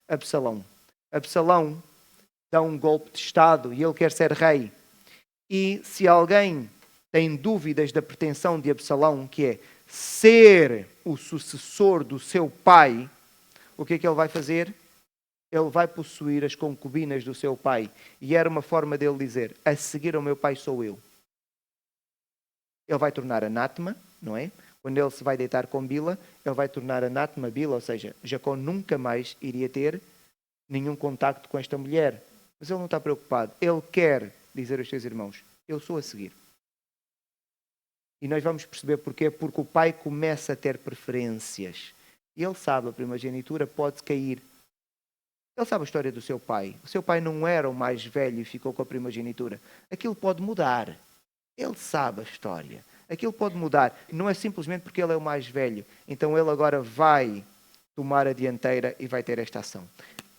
Absalão. Absalão dá um golpe de Estado e ele quer ser rei. E se alguém tem dúvidas da pretensão de Absalão, que é ser o sucessor do seu pai, o que é que ele vai fazer? ele vai possuir as concubinas do seu pai. E era uma forma dele dizer, a seguir ao meu pai sou eu. Ele vai tornar anátema, não é? Quando ele se vai deitar com Bila, ele vai tornar anátema Bila, ou seja, Jacó nunca mais iria ter nenhum contacto com esta mulher. Mas ele não está preocupado. Ele quer dizer aos seus irmãos, eu sou a seguir. E nós vamos perceber porquê. Porque o pai começa a ter preferências. E ele sabe, a primogenitura pode cair. Ele sabe a história do seu pai. O seu pai não era o mais velho e ficou com a primogenitura. Aquilo pode mudar. Ele sabe a história. Aquilo pode mudar. Não é simplesmente porque ele é o mais velho. Então ele agora vai tomar a dianteira e vai ter esta ação.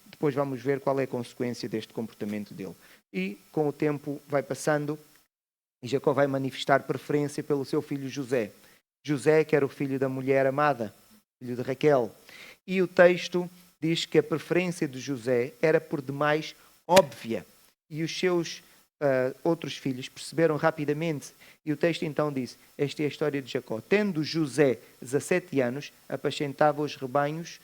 Depois vamos ver qual é a consequência deste comportamento dele. E com o tempo vai passando e Jacó vai manifestar preferência pelo seu filho José. José, que era o filho da mulher amada, filho de Raquel. E o texto diz que a preferência de José era por demais óbvia. E os seus outros filhos perceberam rapidamente. E o texto então diz, esta é a história de Jacó. Tendo José 17 anos, apacentava os rebanhos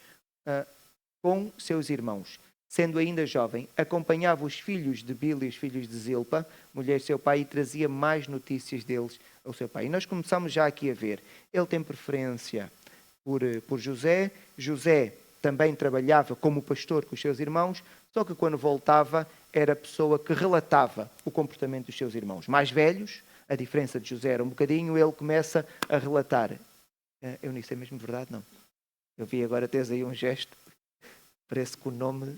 com seus irmãos. Sendo ainda jovem, acompanhava os filhos de Bila e os filhos de Zilpa, mulher de seu pai, e trazia mais notícias deles ao seu pai. E nós começamos já aqui a ver, ele tem preferência por José. José também trabalhava como pastor com os seus irmãos, só que quando voltava era a pessoa que relatava o comportamento dos seus irmãos. Mais velhos, a diferença de José era um bocadinho, ele começa a relatar. Eu nem sei mesmo verdade, não. Eu vi agora, tens aí um gesto, parece que o nome...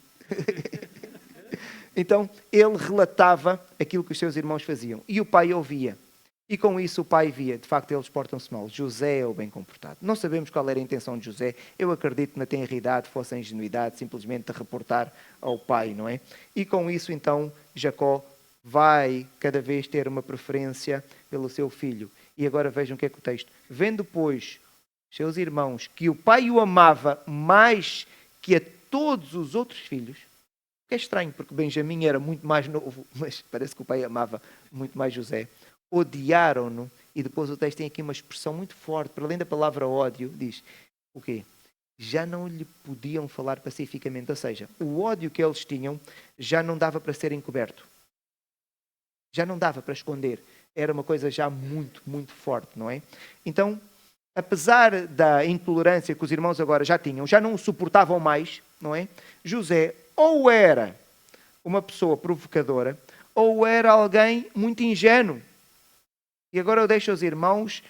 Então, ele relatava aquilo que os seus irmãos faziam. E o pai ouvia. E com isso o pai via, de facto, eles portam-se mal. José é o bem comportado. Não sabemos qual era a intenção de José. Eu acredito que na tenridade fosse a ingenuidade, simplesmente de reportar ao pai, não é? E com isso, então, Jacó vai cada vez ter uma preferência pelo seu filho. E agora vejam o que é que o texto. Vendo, pois, seus irmãos, que o pai o amava mais que a todos os outros filhos, que é estranho, porque Benjamim era muito mais novo, mas parece que o pai amava muito mais José. Odiaram-no, e depois o texto tem aqui uma expressão muito forte, para além da palavra ódio, diz, o quê? Já não lhe podiam falar pacificamente, ou seja, o ódio que eles tinham já não dava para ser encoberto. Já não dava para esconder. Era uma coisa já muito, muito forte, não é? Então, apesar da intolerância que os irmãos agora já tinham, já não o suportavam mais, não é? José ou era uma pessoa provocadora, ou era alguém muito ingênuo. E agora eu deixo aos irmãos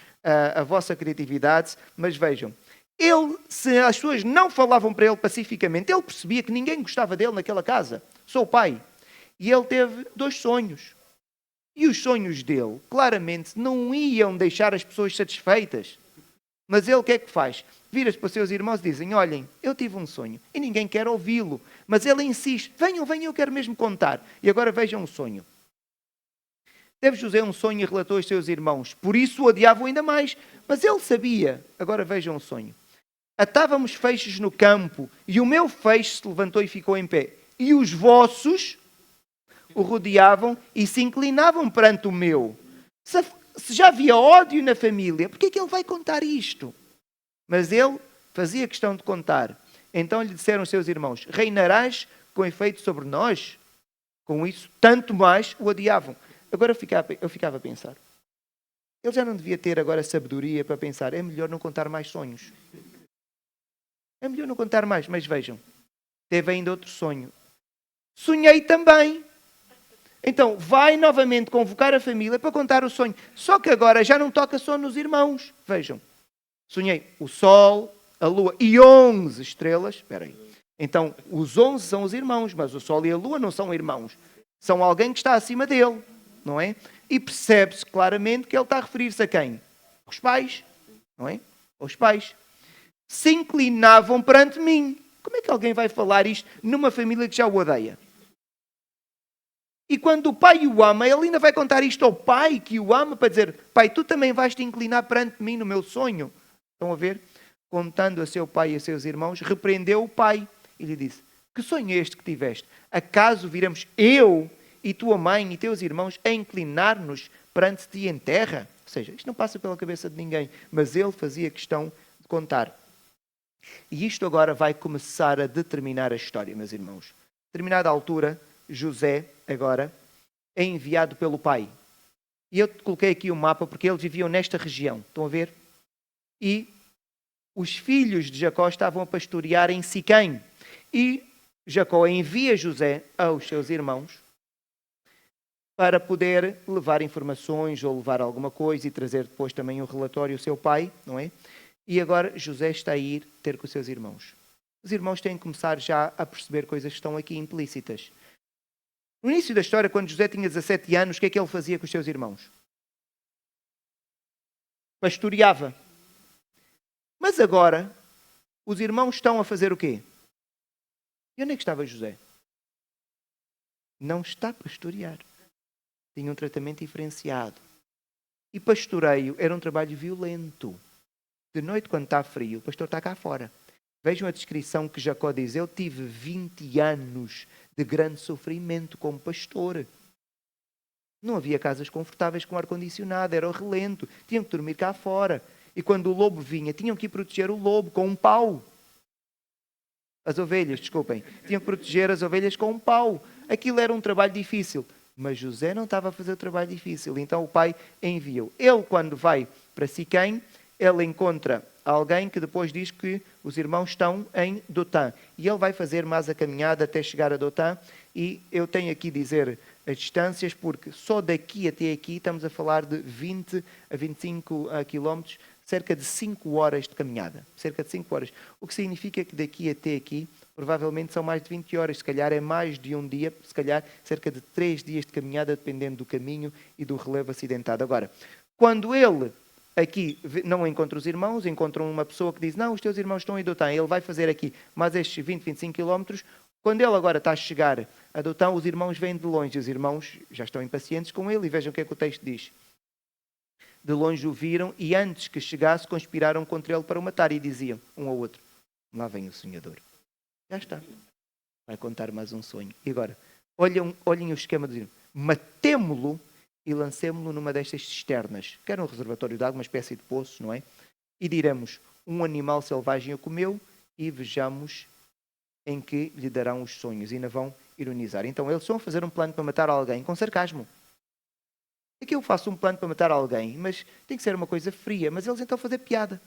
a vossa criatividade, mas vejam, ele, se as pessoas não falavam para ele pacificamente, ele percebia que ninguém gostava dele naquela casa. Sou o pai. E ele teve 2 sonhos. E os sonhos dele, claramente, não iam deixar as pessoas satisfeitas. Mas ele o que é que faz? Vira-se para os seus irmãos e dizem, olhem, eu tive um sonho e ninguém quer ouvi-lo. Mas ele insiste, venham, eu quero mesmo contar. E agora vejam o sonho. Teve José um sonho e relatou aos seus irmãos. Por isso o odiavam ainda mais. Mas ele sabia. Agora vejam o sonho. Atávamos feixes no campo e o meu feixe se levantou e ficou em pé. E os vossos o rodeavam e se inclinavam perante o meu. Se já havia ódio na família, por que é que ele vai contar isto? Mas ele fazia questão de contar. Então lhe disseram os seus irmãos, reinarás com efeito sobre nós? Com isso, tanto mais o odiavam. Agora eu ficava a pensar. Ele já não devia ter agora sabedoria para pensar, é melhor não contar mais sonhos. É melhor não contar mais, mas vejam. Teve ainda outro sonho. Sonhei também. Então, vai novamente convocar a família para contar o sonho. Só que agora já não toca só nos irmãos. Vejam. Sonhei o sol, a lua e 11 estrelas. Espera aí. Então, os 11 são os irmãos, mas o sol e a lua não são irmãos. São alguém que está acima dele, não é? E percebe-se claramente que ele está a referir-se a quem? Os pais, não é? Os pais. Se inclinavam perante mim. Como é que alguém vai falar isto numa família que já o odeia? E quando o pai o ama, ele ainda vai contar isto ao pai que o ama para dizer, pai, tu também vais te inclinar perante mim no meu sonho. Estão a ver? Contando a seu pai e a seus irmãos, repreendeu o pai e lhe disse, que sonho é este que tiveste? Acaso viramos eu e tua mãe e teus irmãos a inclinar-nos perante ti em terra? Ou seja, isto não passa pela cabeça de ninguém, mas ele fazia questão de contar. E isto agora vai começar a determinar a história, meus irmãos. A determinada altura, José, agora, é enviado pelo pai. E eu coloquei aqui o mapa porque eles viviam nesta região. Estão a ver? E os filhos de Jacó estavam a pastorear em Siquém. E Jacó envia José aos seus irmãos para poder levar informações ou levar alguma coisa e trazer depois também o relatório ao seu pai, não é? E agora José está a ir ter com os seus irmãos. Os irmãos têm que começar já a perceber coisas que estão aqui implícitas. No início da história, quando José tinha 17 anos, o que é que ele fazia com os seus irmãos? Pastoreava. Mas agora, os irmãos estão a fazer o quê? E onde é que estava José? Não está a pastorear. Tinha um tratamento diferenciado. E pastoreio era um trabalho violento. De noite, quando está frio, o pastor está cá fora. Vejam a descrição que Jacó diz. Eu tive 20 anos de grande sofrimento como pastor. Não havia casas confortáveis com ar-condicionado, era o relento. Tinham que dormir cá fora. E quando o lobo vinha, tinham que ir proteger o lobo com um pau. As ovelhas, desculpem. Tinham que proteger as ovelhas com um pau. Aquilo era um trabalho difícil. Mas José não estava a fazer o trabalho difícil. Então o pai enviou. Ele, quando vai para Siquém, ele encontra alguém que depois diz que os irmãos estão em Dotã. E ele vai fazer mais a caminhada até chegar a Dotã. E eu tenho aqui dizer as distâncias, porque só daqui até aqui estamos a falar de 20 a 25 quilómetros, cerca de 5 horas de caminhada. Cerca de 5 horas. O que significa que daqui até aqui, provavelmente são mais de 20 horas. Se calhar é mais de um dia, se calhar cerca de 3 dias de caminhada, dependendo do caminho e do relevo acidentado. Agora, quando ele aqui não encontra os irmãos, encontram uma pessoa que diz, não, os teus irmãos estão em Dotã, ele vai fazer aqui mais estes 20, 25 quilómetros. Quando ele agora está a chegar a Dotã, os irmãos vêm de longe, os irmãos já estão impacientes com ele, e vejam o que é que o texto diz. De longe o viram, e antes que chegasse, conspiraram contra ele para o matar, e diziam, um ao outro, lá vem o sonhador. Já está. Vai contar mais um sonho. E agora, olhem o esquema de matemo-lo e lancemo-lo numa destas cisternas, que era um reservatório de água, uma espécie de poço, não é? E diremos, um animal selvagem o comeu, e vejamos em que lhe darão os sonhos. E ainda vão ironizar. Então, eles estão a fazer um plano para matar alguém com sarcasmo. Aqui eu faço um plano para matar alguém, mas tem que ser uma coisa fria. Mas eles então fazer piada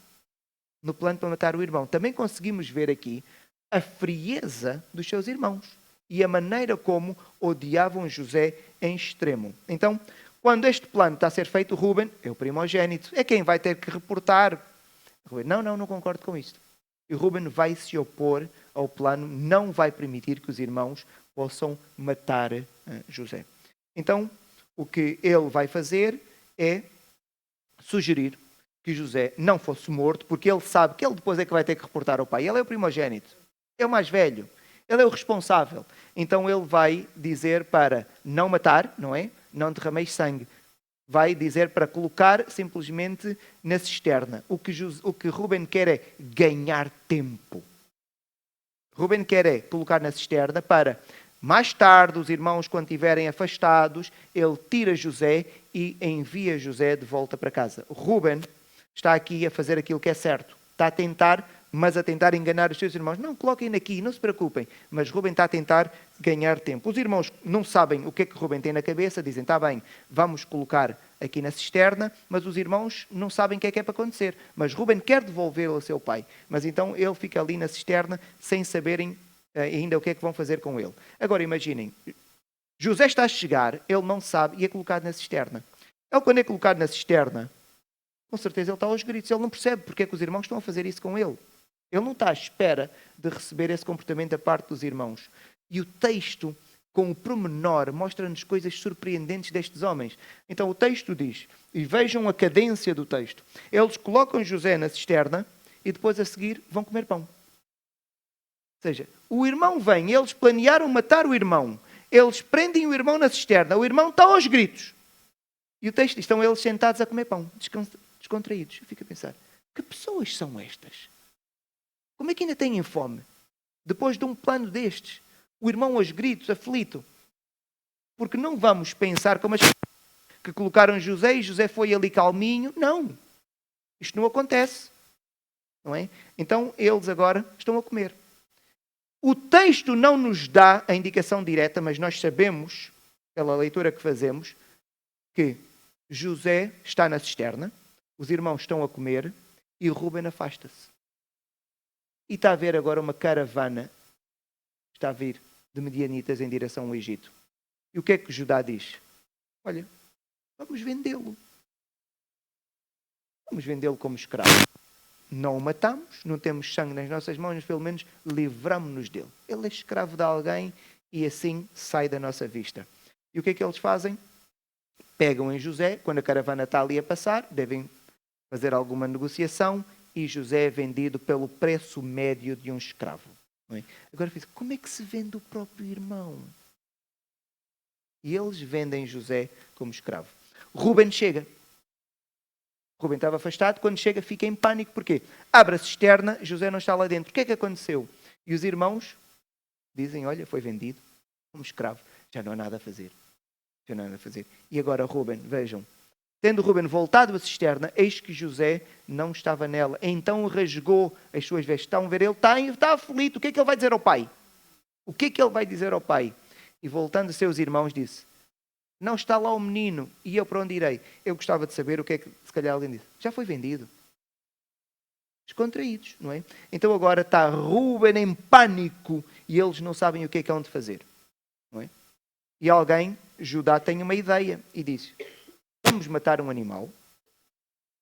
no plano para matar o irmão. Também conseguimos ver aqui a frieza dos seus irmãos e a maneira como odiavam José em extremo. Então, quando este plano está a ser feito, Ruben é o primogênito, é quem vai ter que reportar. Ruben, não concordo com isto. E Ruben vai se opor ao plano, não vai permitir que os irmãos possam matar José. Então, o que ele vai fazer é sugerir que José não fosse morto, porque ele sabe que ele depois é que vai ter que reportar ao pai. Ele é o primogênito, é o mais velho, ele é o responsável. Então ele vai dizer para não matar, não é? Não derrameis sangue. Vai dizer para colocar simplesmente na cisterna. O que Ruben quer é ganhar tempo. Ruben quer é colocar na cisterna para, mais tarde, os irmãos, quando estiverem afastados, ele tira José e envia José de volta para casa. Ruben está aqui a fazer aquilo que é certo. Está a tentar, mas a tentar enganar os seus irmãos. Não, coloquem aqui, não se preocupem. Mas Ruben está a tentar ganhar tempo. Os irmãos não sabem o que é que Ruben tem na cabeça. Dizem, está bem, vamos colocar aqui na cisterna. Mas os irmãos não sabem o que é para acontecer. Mas Ruben quer devolvê-lo ao seu pai. Mas então ele fica ali na cisterna sem saberem ainda o que é que vão fazer com ele. Agora imaginem, José está a chegar, ele não sabe e é colocado na cisterna. Ele, quando é colocado na cisterna, com certeza ele está aos gritos. Ele não percebe porque é que os irmãos estão a fazer isso com ele. Ele não está à espera de receber esse comportamento da parte dos irmãos. E o texto, com o pormenor, mostra-nos coisas surpreendentes destes homens. Então o texto diz, e vejam a cadência do texto, eles colocam José na cisterna e depois a seguir vão comer pão. Ou seja, o irmão vem, eles planearam matar o irmão, eles prendem o irmão na cisterna, o irmão está aos gritos. E o texto diz, estão eles sentados a comer pão, descontraídos. Eu fico a pensar, que pessoas são estas? Como é que ainda têm fome? Depois de um plano destes, o irmão aos gritos, aflito. Porque não vamos pensar como as que colocaram José e José foi ali calminho. Não. Isto não acontece. não é? Então, eles agora estão a comer. O texto não nos dá a indicação direta, mas nós sabemos, pela leitura que fazemos, que José está na cisterna, os irmãos estão a comer e Rúben afasta-se. E está a ver agora uma caravana, está a vir, de medianitas em direção ao Egito. E o que é que Judá diz? Olha, vamos vendê-lo. Vamos vendê-lo como escravo. Não o matamos, não temos sangue nas nossas mãos, mas pelo menos livramos-nos dele. Ele é escravo de alguém e assim sai da nossa vista. E o que é que eles fazem? Pegam em José, quando a caravana está ali a passar, devem fazer alguma negociação e José é vendido pelo preço médio de um escravo. Não é? Agora, como é que se vende o próprio irmão? E eles vendem José como escravo. Rúben chega. Rúben estava afastado, quando chega fica em pânico. Porquê? Abre a cisterna, José não está lá dentro. O que é que aconteceu? E os irmãos dizem, olha, foi vendido como escravo. Já não há nada a fazer. Já não há nada a fazer. E agora Rúben, vejam. Tendo Rúben voltado à cisterna, eis que José não estava nela. Então rasgou as suas vestes. Estão a ver? Ele está aflito. O que é que ele vai dizer ao pai? O que é que ele vai dizer ao pai? E voltando a seus irmãos, disse, não está lá o menino, e eu para onde irei? Eu gostava de saber o que é que, se calhar, alguém disse. Já foi vendido. Descontraídos, não é? Então agora está Rúben em pânico, e eles não sabem o que é hão de fazer. Não é? E alguém, Judá, tem uma ideia, e diz, vamos matar um animal.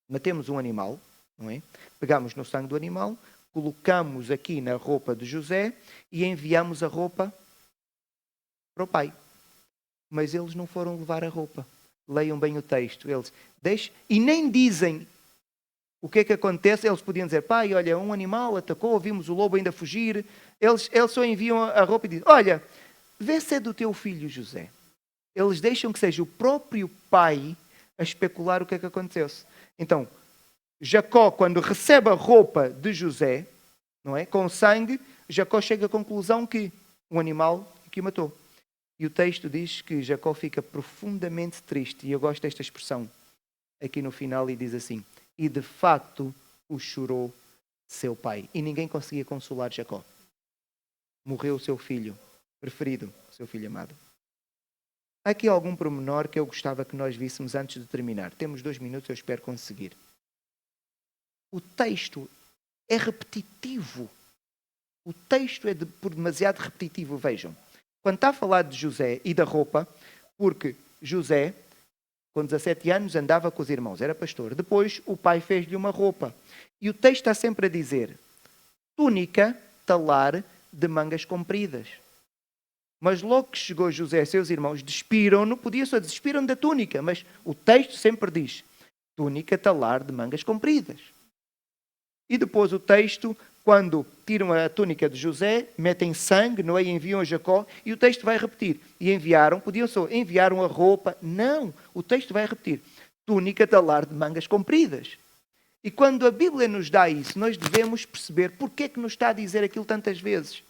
Matemos um animal, não é? Pegamos no sangue do animal, colocamos aqui na roupa de José, e enviamos a roupa para o pai. Mas eles não foram levar a roupa. Leiam bem o texto. Eles deixam, e nem dizem o que é que acontece. Eles podiam dizer, pai, olha, um animal atacou, vimos o lobo ainda fugir. Eles só enviam a roupa e dizem, olha, vê se é do teu filho José. Eles deixam que seja o próprio pai a especular o que é que acontecesse. Então, Jacó, quando recebe a roupa de José, não é, com sangue, Jacó chega à conclusão que um animal que o matou. E o texto diz que Jacó fica profundamente triste. E eu gosto desta expressão aqui no final e diz assim, e de facto o chorou seu pai. E ninguém conseguia consolar Jacó. Morreu o seu filho preferido, o seu filho amado. Há aqui algum pormenor que eu gostava que nós víssemos antes de terminar. Temos 2 minutos, eu espero conseguir. O texto é repetitivo. O texto é por demasiado repetitivo, vejam. Quando está a falar de José e da roupa, porque José, com 17 anos, andava com os irmãos, era pastor. Depois o pai fez-lhe uma roupa. E o texto está sempre a dizer, túnica, talar, de mangas compridas. Mas logo que chegou José, seus irmãos despiram-no, podia só despiram da túnica, mas o texto sempre diz, túnica, talar, de mangas compridas. E depois o texto, quando tiram a túnica de José, metem sangue, não é? E enviam a Jacó, e o texto vai repetir. E enviaram, podiam só, enviaram a roupa. Não, o texto vai repetir. Túnica, talar, de mangas compridas. E quando a Bíblia nos dá isso, nós devemos perceber porque é que nos está a dizer aquilo tantas vezes.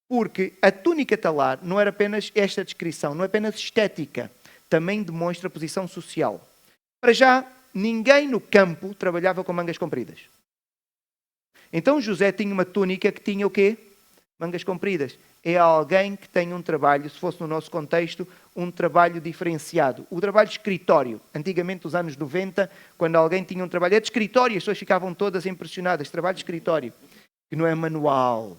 Porque a túnica talar não era apenas esta descrição, não é apenas estética, também demonstra posição social. Para já, ninguém no campo trabalhava com mangas compridas. Então José tinha uma túnica que tinha o quê? Mangas compridas. É alguém que tem um trabalho, se fosse no nosso contexto, um trabalho diferenciado. O trabalho de escritório. Antigamente, nos anos 90, quando alguém tinha um trabalho de escritório, as pessoas ficavam todas impressionadas. Trabalho de escritório, que não é manual.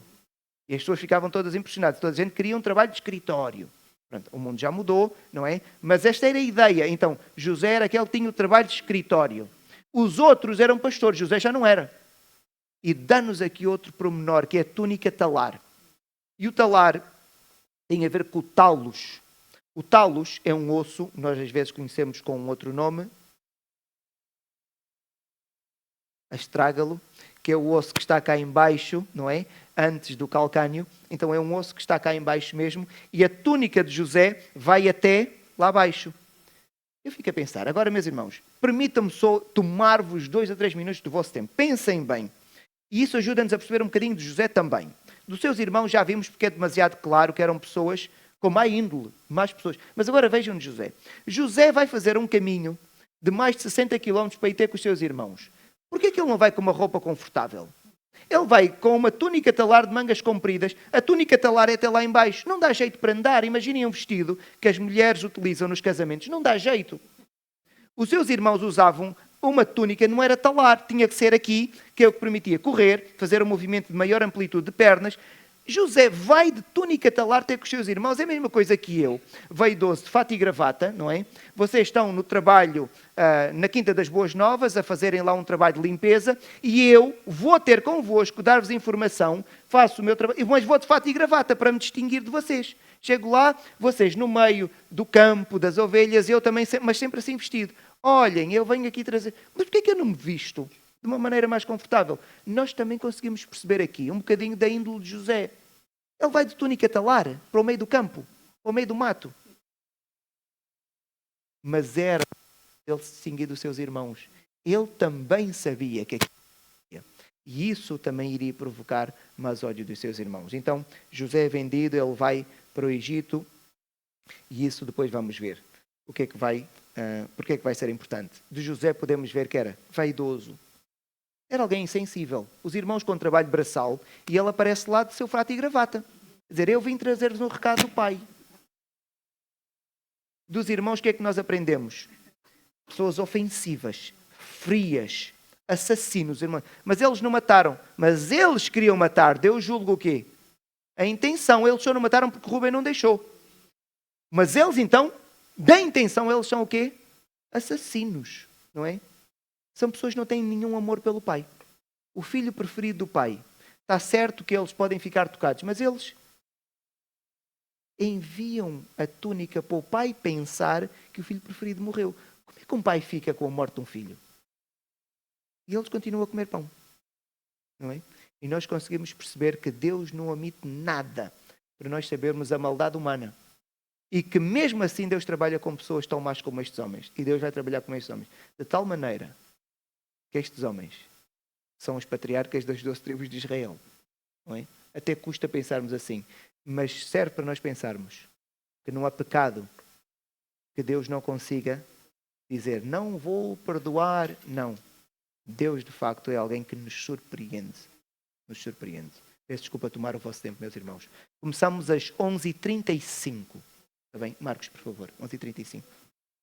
E as pessoas ficavam todas impressionadas. Toda a gente queria um trabalho de escritório. Pronto, o mundo já mudou, não é? Mas esta era a ideia. Então, José era aquele que tinha o trabalho de escritório. Os outros eram pastores. José já não era. E dá-nos aqui outro pormenor, que é a túnica talar. E o talar tem a ver com o talos. O talos é um osso, nós às vezes conhecemos com um outro nome, astrágalo, que é o osso que está cá em baixo, não é? Antes do calcânio. Então é um osso que está cá em baixo mesmo. E a túnica de José vai até lá abaixo. Eu fico a pensar, agora meus irmãos, permitam-me só tomar-vos 2 a 3 minutos do vosso tempo. Pensem bem. E isso ajuda-nos a perceber um bocadinho de José também. Dos seus irmãos já vimos porque é demasiado claro que eram pessoas com má índole, más pessoas. Mas agora vejam de José. José vai fazer um caminho de mais de 60 quilómetros para ir ter com os seus irmãos. Porquê que ele não vai com uma roupa confortável? Ele vai com uma túnica talar de mangas compridas. A túnica talar é até lá em baixo. Não dá jeito para andar. Imaginem um vestido que as mulheres utilizam nos casamentos. Não dá jeito. Os seus irmãos usavam uma túnica, não era talar. Tinha que ser aqui, que é o que permitia correr, fazer um movimento de maior amplitude de pernas. José vai de túnica talar ter com os seus irmãos, é a mesma coisa que eu. Vaidoso de fato e gravata, não é? Vocês estão no trabalho na Quinta das Boas Novas, a fazerem lá um trabalho de limpeza, e eu vou ter convosco, dar-vos informação, faço o meu trabalho, mas vou de fato e gravata para me distinguir de vocês. Chego lá, vocês no meio do campo, das ovelhas, eu também, mas sempre assim vestido. Olhem, eu venho aqui trazer... Mas porquê é que eu não me visto de uma maneira mais confortável? Nós também conseguimos perceber aqui um bocadinho da índole de José. Ele vai de túnica talar para o meio do campo, para o meio do mato. Mas era ele se distinguir dos seus irmãos. Ele também sabia que aquilo ia. E isso também iria provocar mais ódio dos seus irmãos. Então, José é vendido, ele vai para o Egito, e isso depois vamos ver. O que é que vai, porque é que vai ser importante? De José podemos ver que era vaidoso. Era alguém insensível. Os irmãos com trabalho braçal, e ele aparece lá de seu fato e gravata. Quer dizer, eu vim trazer-vos um recado do pai. Dos irmãos, o que é que nós aprendemos? Pessoas ofensivas, frias, assassinos, irmãos. Mas eles não mataram. Mas eles queriam matar. Deus julga o quê? A intenção. Eles só não mataram porque Rubem não deixou. Mas eles, então, da intenção, eles são o quê? Assassinos, não é? São pessoas que não têm nenhum amor pelo pai. O filho preferido do pai. Está certo que eles podem ficar tocados, mas eles enviam a túnica para o pai pensar que o filho preferido morreu. Como é que um pai fica com a morte de um filho? E eles continuam a comer pão. Não é? E nós conseguimos perceber que Deus não omite nada para nós sabermos a maldade humana. E que mesmo assim Deus trabalha com pessoas tão más como estes homens. E Deus vai trabalhar com estes homens. De tal maneira que estes homens são os patriarcas das 12 tribos de Israel. Não é? Até custa pensarmos assim. Mas serve para nós pensarmos que não há pecado que Deus não consiga dizer, não vou perdoar. Não. Deus, de facto, é alguém que nos surpreende. Nos surpreende. Peço desculpa tomar o vosso tempo, meus irmãos. Começamos às 11h35. Está bem? Marcos, por favor. 11h35.